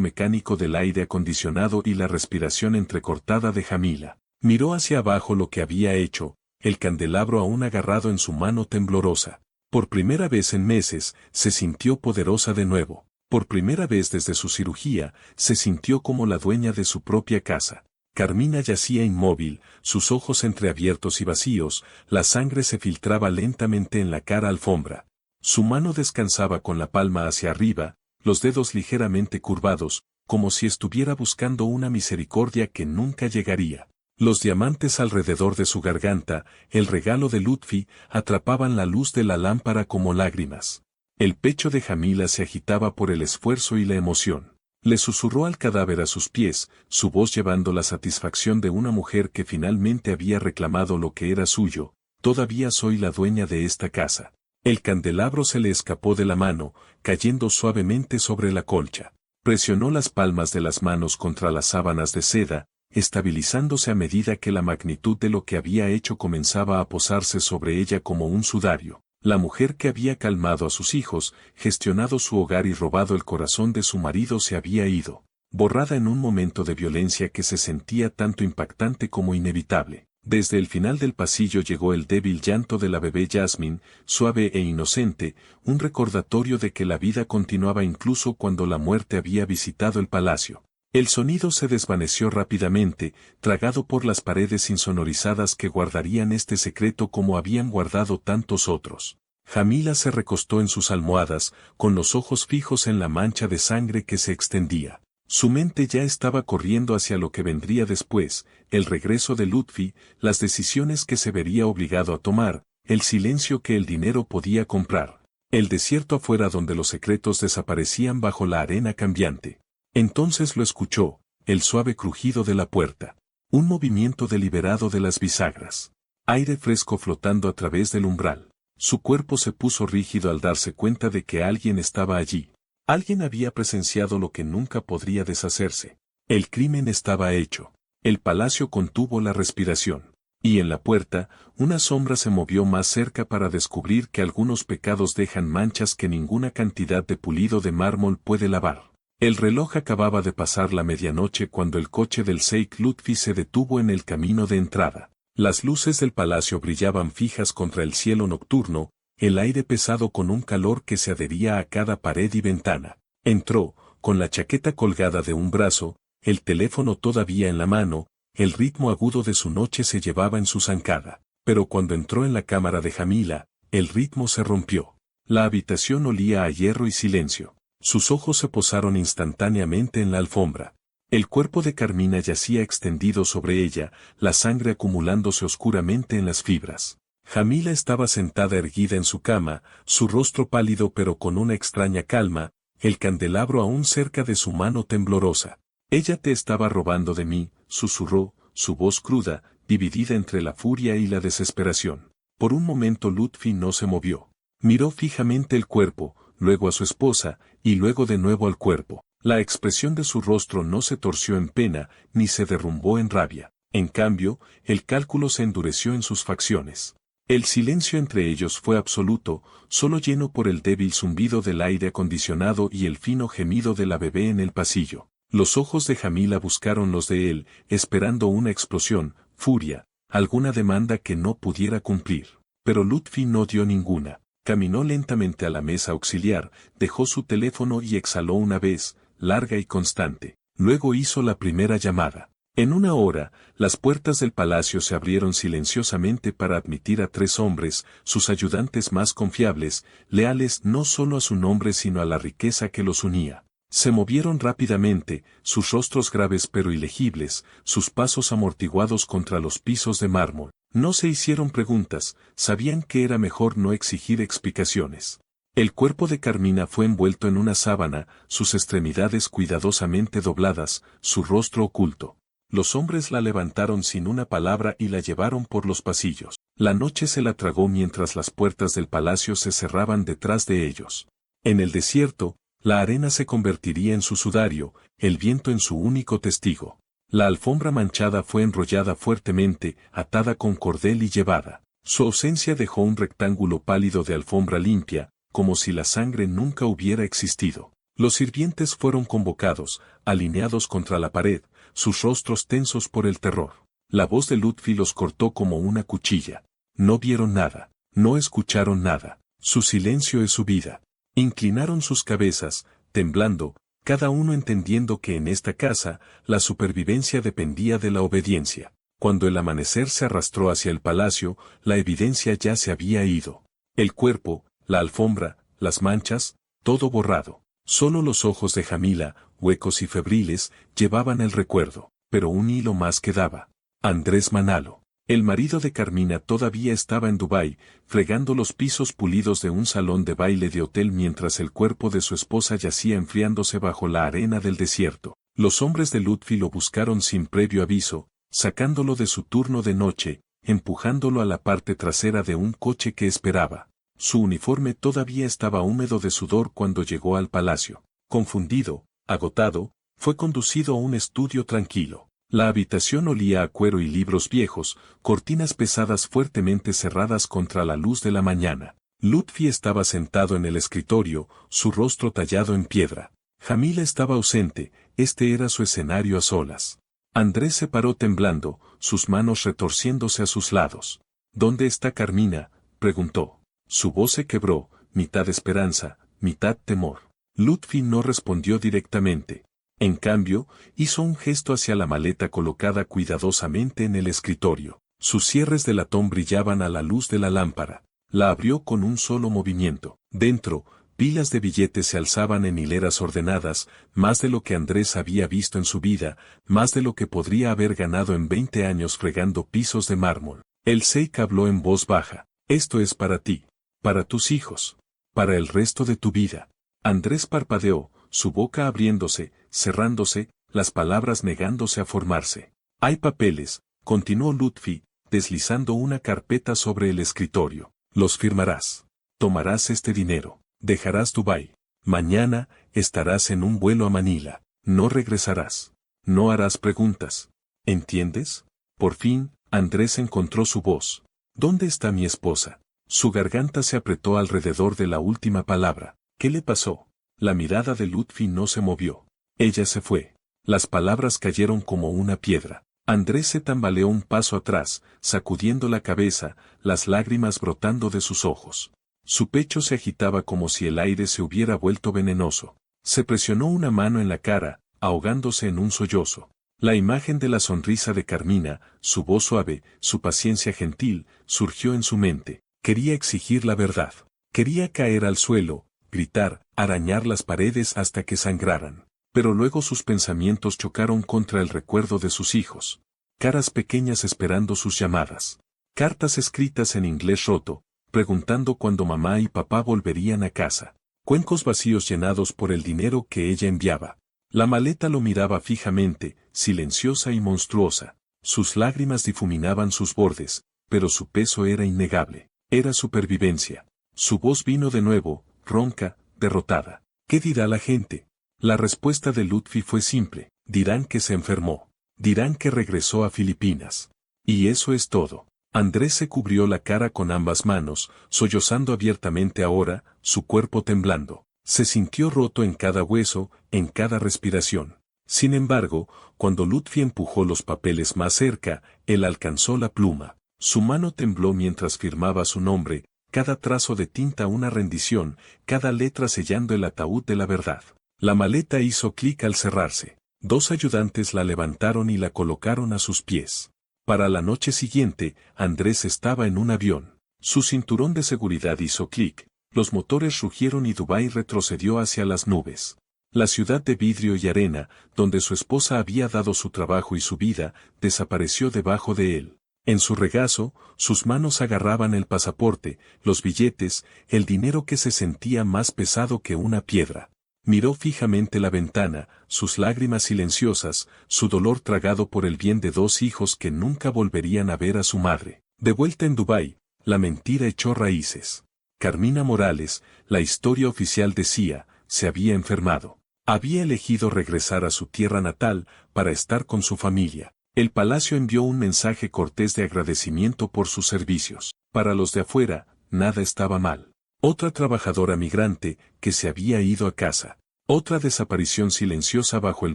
mecánico del aire acondicionado y la respiración entrecortada de Jamila. Miró hacia abajo lo que había hecho, el candelabro aún agarrado en su mano temblorosa. Por primera vez en meses, se sintió poderosa de nuevo. Por primera vez desde su cirugía, se sintió como la dueña de su propia casa. Carmina yacía inmóvil, sus ojos entreabiertos y vacíos, la sangre se filtraba lentamente en la cara alfombra. Su mano descansaba con la palma hacia arriba, los dedos ligeramente curvados, como si estuviera buscando una misericordia que nunca llegaría. Los diamantes alrededor de su garganta, el regalo de Lutfi, atrapaban la luz de la lámpara como lágrimas. El pecho de Jamila se agitaba por el esfuerzo y la emoción. Le susurró al cadáver a sus pies, su voz llevando la satisfacción de una mujer que finalmente había reclamado lo que era suyo: todavía soy la dueña de esta casa. El candelabro se le escapó de la mano, cayendo suavemente sobre la colcha. Presionó las palmas de las manos contra las sábanas de seda, estabilizándose a medida que la magnitud de lo que había hecho comenzaba a posarse sobre ella como un sudario. La mujer que había calmado a sus hijos, gestionado su hogar y robado el corazón de su marido se había ido, borrada en un momento de violencia que se sentía tanto impactante como inevitable. Desde el final del pasillo llegó el débil llanto de la bebé Jasmine, suave e inocente, un recordatorio de que la vida continuaba incluso cuando la muerte había visitado el palacio. El sonido se desvaneció rápidamente, tragado por las paredes insonorizadas que guardarían este secreto como habían guardado tantos otros. Jamila se recostó en sus almohadas, con los ojos fijos en la mancha de sangre que se extendía. Su mente ya estaba corriendo hacia lo que vendría después, el regreso de Lutfi, las decisiones que se vería obligado a tomar, el silencio que el dinero podía comprar, el desierto afuera donde los secretos desaparecían bajo la arena cambiante. Entonces lo escuchó, el suave crujido de la puerta, un movimiento deliberado de las bisagras, aire fresco flotando a través del umbral. Su cuerpo se puso rígido al darse cuenta de que alguien estaba allí. Alguien había presenciado lo que nunca podría deshacerse. El crimen estaba hecho. El palacio contuvo la respiración. Y en la puerta, una sombra se movió más cerca para descubrir que algunos pecados dejan manchas que ninguna cantidad de pulido de mármol puede lavar. El reloj acababa de pasar la medianoche cuando el coche del Sheikh Lutfi se detuvo en el camino de entrada. Las luces del palacio brillaban fijas contra el cielo nocturno, el aire pesado con un calor que se adhería a cada pared y ventana. Entró, con la chaqueta colgada de un brazo, el teléfono todavía en la mano, el ritmo agudo de su noche se llevaba en su zancada. Pero cuando entró en la cámara de Jamila, el ritmo se rompió. La habitación olía a hierro y silencio. Sus ojos se posaron instantáneamente en la alfombra. El cuerpo de Carmina yacía extendido sobre ella, la sangre acumulándose oscuramente en las fibras. Jamila estaba sentada erguida en su cama, su rostro pálido pero con una extraña calma, el candelabro aún cerca de su mano temblorosa. Ella te estaba robando de mí, susurró, su voz cruda, dividida entre la furia y la desesperación. Por un momento Lutfi no se movió. Miró fijamente el cuerpo, luego a su esposa, y luego de nuevo al cuerpo. La expresión de su rostro no se torció en pena, ni se derrumbó en rabia. En cambio, el cálculo se endureció en sus facciones. El silencio entre ellos fue absoluto, solo lleno por el débil zumbido del aire acondicionado y el fino gemido de la bebé en el pasillo. Los ojos de Jamila buscaron los de él, esperando una explosión, furia, alguna demanda que no pudiera cumplir. Pero Lutfi no dio ninguna. Caminó lentamente a la mesa auxiliar, dejó su teléfono y exhaló una vez, larga y constante. Luego hizo la primera llamada. En una hora, las puertas del palacio se abrieron silenciosamente para admitir a 3 hombres, sus ayudantes más confiables, leales no solo a su nombre sino a la riqueza que los unía. Se movieron rápidamente, sus rostros graves pero ilegibles, sus pasos amortiguados contra los pisos de mármol. No se hicieron preguntas, sabían que era mejor no exigir explicaciones. El cuerpo de Carmina fue envuelto en una sábana, sus extremidades cuidadosamente dobladas, su rostro oculto. Los hombres la levantaron sin una palabra y la llevaron por los pasillos. La noche se la tragó mientras las puertas del palacio se cerraban detrás de ellos. En el desierto, La arena se convertiría en su sudario, el viento en su único testigo. La alfombra manchada fue enrollada fuertemente, atada con cordel y llevada. Su ausencia dejó un rectángulo pálido de alfombra limpia, como si la sangre nunca hubiera existido. Los sirvientes fueron convocados, alineados contra la pared, sus rostros tensos por el terror. La voz de Lutfi los cortó como una cuchilla. No vieron nada, no escucharon nada. Su silencio es su vida. Inclinaron sus cabezas, temblando, cada uno entendiendo que en esta casa, la supervivencia dependía de la obediencia. Cuando el amanecer se arrastró hacia el palacio, la evidencia ya se había ido. El cuerpo, la alfombra, las manchas, todo borrado. Solo los ojos de Jamila, huecos y febriles, llevaban el recuerdo, pero un hilo más quedaba. Andrés Manalo. El marido de Carmina todavía estaba en Dubái, fregando los pisos pulidos de un salón de baile de hotel mientras el cuerpo de su esposa yacía enfriándose bajo la arena del desierto. Los hombres de Lutfi lo buscaron sin previo aviso, sacándolo de su turno de noche, empujándolo a la parte trasera de un coche que esperaba. Su uniforme todavía estaba húmedo de sudor cuando llegó al palacio. Confundido, agotado, fue conducido a un estudio tranquilo. La habitación olía a cuero y libros viejos, cortinas pesadas fuertemente cerradas contra la luz de la mañana. Lutfi estaba sentado en el escritorio, su rostro tallado en piedra. Jamila estaba ausente, este era su escenario a solas. Andrés se paró temblando, sus manos retorciéndose a sus lados. ¿Dónde está Carmina?, preguntó. Su voz se quebró, mitad esperanza, mitad temor. Lutfi no respondió directamente. En cambio, hizo un gesto hacia la maleta colocada cuidadosamente en el escritorio. Sus cierres de latón brillaban a la luz de la lámpara. La abrió con un solo movimiento. Dentro, pilas de billetes se alzaban en hileras ordenadas, más de lo que Andrés había visto en su vida, más de lo que podría haber ganado en 20 años fregando pisos de mármol. El Sheik habló en voz baja. Esto es para ti, para tus hijos, para el resto de tu vida. Andrés parpadeó, su boca abriéndose, cerrándose, las palabras negándose a formarse. Hay papeles, continuó Lutfi, deslizando una carpeta sobre el escritorio. Los firmarás. Tomarás este dinero. Dejarás Dubái. Mañana, estarás en un vuelo a Manila. No regresarás. No harás preguntas. ¿Entiendes? Por fin, Andrés encontró su voz. ¿Dónde está mi esposa? Su garganta se apretó alrededor de la última palabra. ¿Qué le pasó? La mirada de Lutfi no se movió. Ella se fue. Las palabras cayeron como una piedra. Andrés se tambaleó un paso atrás, sacudiendo la cabeza, las lágrimas brotando de sus ojos. Su pecho se agitaba como si el aire se hubiera vuelto venenoso. Se presionó una mano en la cara, ahogándose en un sollozo. La imagen de la sonrisa de Carmina, su voz suave, su paciencia gentil, surgió en su mente. Quería exigir la verdad. Quería caer al suelo, gritar, arañar las paredes hasta que sangraran. Pero luego sus pensamientos chocaron contra el recuerdo de sus hijos. Caras pequeñas esperando sus llamadas. Cartas escritas en inglés roto, preguntando cuándo mamá y papá volverían a casa. Cuencos vacíos llenados por el dinero que ella enviaba. La maleta lo miraba fijamente, silenciosa y monstruosa. Sus lágrimas difuminaban sus bordes, pero su peso era innegable. Era supervivencia. Su voz vino de nuevo, ronca, derrotada. ¿Qué dirá la gente? La respuesta de Lutfi fue simple. Dirán que se enfermó. Dirán que regresó a Filipinas. Y eso es todo. Andrés se cubrió la cara con ambas manos, sollozando abiertamente ahora, su cuerpo temblando. Se sintió roto en cada hueso, en cada respiración. Sin embargo, cuando Lutfi empujó los papeles más cerca, él alcanzó la pluma. Su mano tembló mientras firmaba su nombre, cada trazo de tinta una rendición, cada letra sellando el ataúd de la verdad. La maleta hizo clic al cerrarse. 2 ayudantes la levantaron y la colocaron a sus pies. Para la noche siguiente, Andrés estaba en un avión. Su cinturón de seguridad hizo clic, los motores rugieron y Dubái retrocedió hacia las nubes. La ciudad de vidrio y arena, donde su esposa había dado su trabajo y su vida, desapareció debajo de él. En su regazo, sus manos agarraban el pasaporte, los billetes, el dinero que se sentía más pesado que una piedra. Miró fijamente la ventana, sus lágrimas silenciosas, su dolor tragado por el bien de 2 hijos que nunca volverían a ver a su madre. De vuelta en Dubái, la mentira echó raíces. Carmina Morales, la historia oficial decía, se había enfermado. Había elegido regresar a su tierra natal para estar con su familia. El palacio envió un mensaje cortés de agradecimiento por sus servicios. Para los de afuera, nada estaba mal. Otra trabajadora migrante que se había ido a casa. Otra desaparición silenciosa bajo el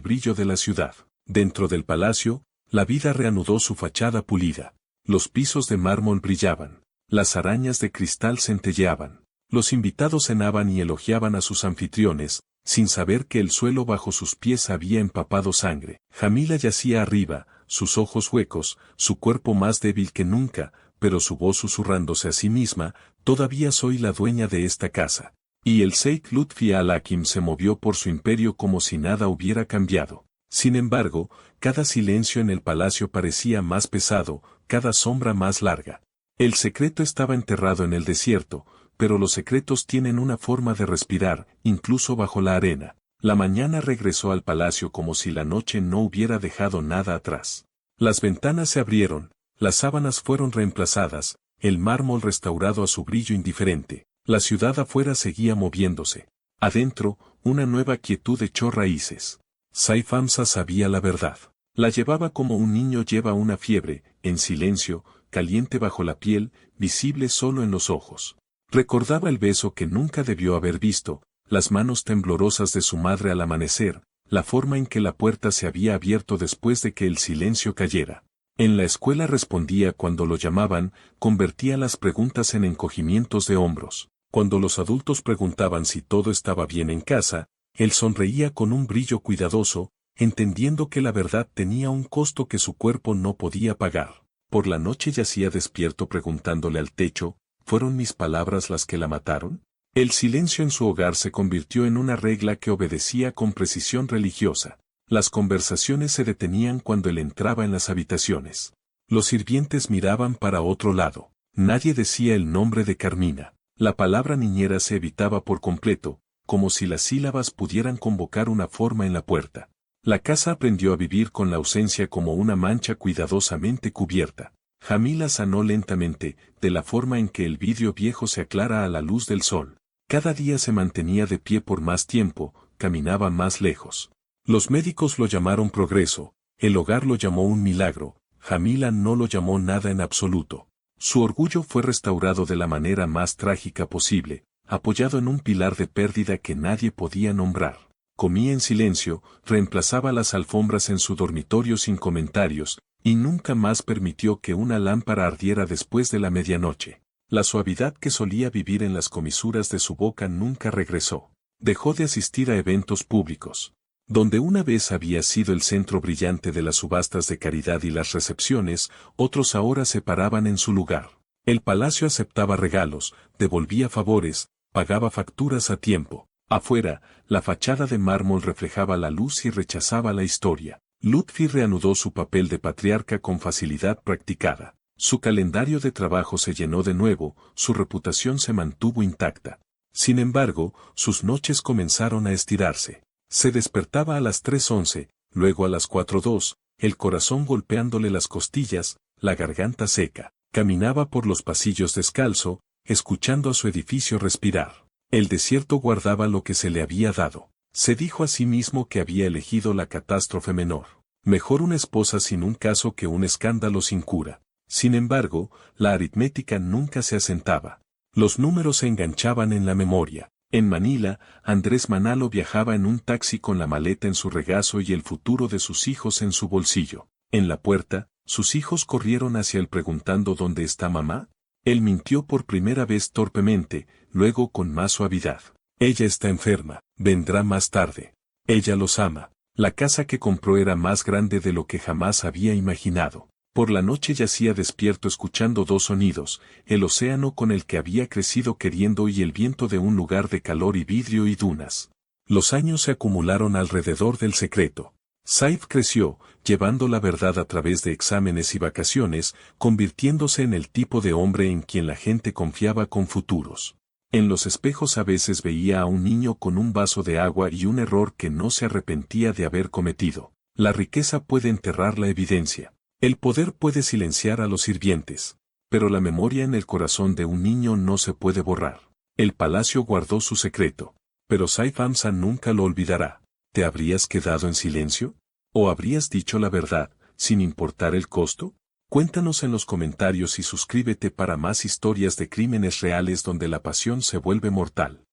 brillo de la ciudad. Dentro del palacio, la vida reanudó su fachada pulida. Los pisos de mármol brillaban. Las arañas de cristal centelleaban. Los invitados cenaban y elogiaban a sus anfitriones, sin saber que el suelo bajo sus pies había empapado sangre. Jamila yacía arriba, sus ojos huecos, su cuerpo más débil que nunca, pero su voz susurrándose a sí misma: todavía soy la dueña de esta casa. Y el Sheikh Lutfi al-Hakim se movió por su imperio como si nada hubiera cambiado. Sin embargo, cada silencio en el palacio parecía más pesado, cada sombra más larga. El secreto estaba enterrado en el desierto, pero los secretos tienen una forma de respirar, incluso bajo la arena. La mañana regresó al palacio como si la noche no hubiera dejado nada atrás. Las ventanas se abrieron, las sábanas fueron reemplazadas, el mármol restaurado a su brillo indiferente. La ciudad afuera seguía moviéndose. Adentro, una nueva quietud echó raíces. Sayf Hamza sabía la verdad. La llevaba como un niño lleva una fiebre, en silencio, caliente bajo la piel, visible solo en los ojos. Recordaba el beso que nunca debió haber visto, las manos temblorosas de su madre al amanecer, la forma en que la puerta se había abierto después de que el silencio cayera. En la escuela respondía cuando lo llamaban, convertía las preguntas en encogimientos de hombros. Cuando los adultos preguntaban si todo estaba bien en casa, él sonreía con un brillo cuidadoso, entendiendo que la verdad tenía un costo que su cuerpo no podía pagar. Por la noche yacía despierto preguntándole al techo: ¿fueron mis palabras las que la mataron? El silencio en su hogar se convirtió en una regla que obedecía con precisión religiosa. Las conversaciones se detenían cuando él entraba en las habitaciones. Los sirvientes miraban para otro lado. Nadie decía el nombre de Carmina. La palabra niñera se evitaba por completo, como si las sílabas pudieran convocar una forma en la puerta. La casa aprendió a vivir con la ausencia como una mancha cuidadosamente cubierta. Jamila sanó lentamente, de la forma en que el vidrio viejo se aclara a la luz del sol. Cada día se mantenía de pie por más tiempo, caminaba más lejos. Los médicos lo llamaron progreso, el hogar lo llamó un milagro, Jamila no lo llamó nada en absoluto. Su orgullo fue restaurado de la manera más trágica posible, apoyado en un pilar de pérdida que nadie podía nombrar. Comía en silencio, reemplazaba las alfombras en su dormitorio sin comentarios, y nunca más permitió que una lámpara ardiera después de la medianoche. La suavidad que solía vivir en las comisuras de su boca nunca regresó. Dejó de asistir a eventos públicos. Donde una vez había sido el centro brillante de las subastas de caridad y las recepciones, otros ahora se paraban en su lugar. El palacio aceptaba regalos, devolvía favores, pagaba facturas a tiempo. Afuera, la fachada de mármol reflejaba la luz y rechazaba la historia. Lutfi reanudó su papel de patriarca con facilidad practicada. Su calendario de trabajo se llenó de nuevo, su reputación se mantuvo intacta. Sin embargo, sus noches comenzaron a estirarse. Se despertaba a las 3:11, luego a las 4:02, el corazón golpeándole las costillas, la garganta seca. Caminaba por los pasillos descalzo, escuchando a su edificio respirar. El desierto guardaba lo que se le había dado. Se dijo a sí mismo que había elegido la catástrofe menor. Mejor una esposa sin un caso que un escándalo sin cura. Sin embargo, la aritmética nunca se asentaba. Los números se enganchaban en la memoria. En Manila, Andrés Manalo viajaba en un taxi con la maleta en su regazo y el futuro de sus hijos en su bolsillo. En la puerta, sus hijos corrieron hacia él preguntando ¿dónde está mamá? Él mintió por primera vez torpemente, luego con más suavidad. Ella está enferma, vendrá más tarde. Ella los ama. La casa que compró era más grande de lo que jamás había imaginado. Por la noche yacía despierto escuchando dos sonidos, el océano con el que había crecido queriendo y el viento de un lugar de calor y vidrio y dunas. Los años se acumularon alrededor del secreto. Saif creció, llevando la verdad a través de exámenes y vacaciones, convirtiéndose en el tipo de hombre en quien la gente confiaba con futuros. En los espejos a veces veía a un niño con un vaso de agua y un error que no se arrepentía de haber cometido. La riqueza puede enterrar la evidencia. El poder puede silenciar a los sirvientes, pero la memoria en el corazón de un niño no se puede borrar. El palacio guardó su secreto. Pero Saif Hamza nunca lo olvidará. ¿Te habrías quedado en silencio? ¿O habrías dicho la verdad, sin importar el costo? Cuéntanos en los comentarios y suscríbete para más historias de crímenes reales donde la pasión se vuelve mortal.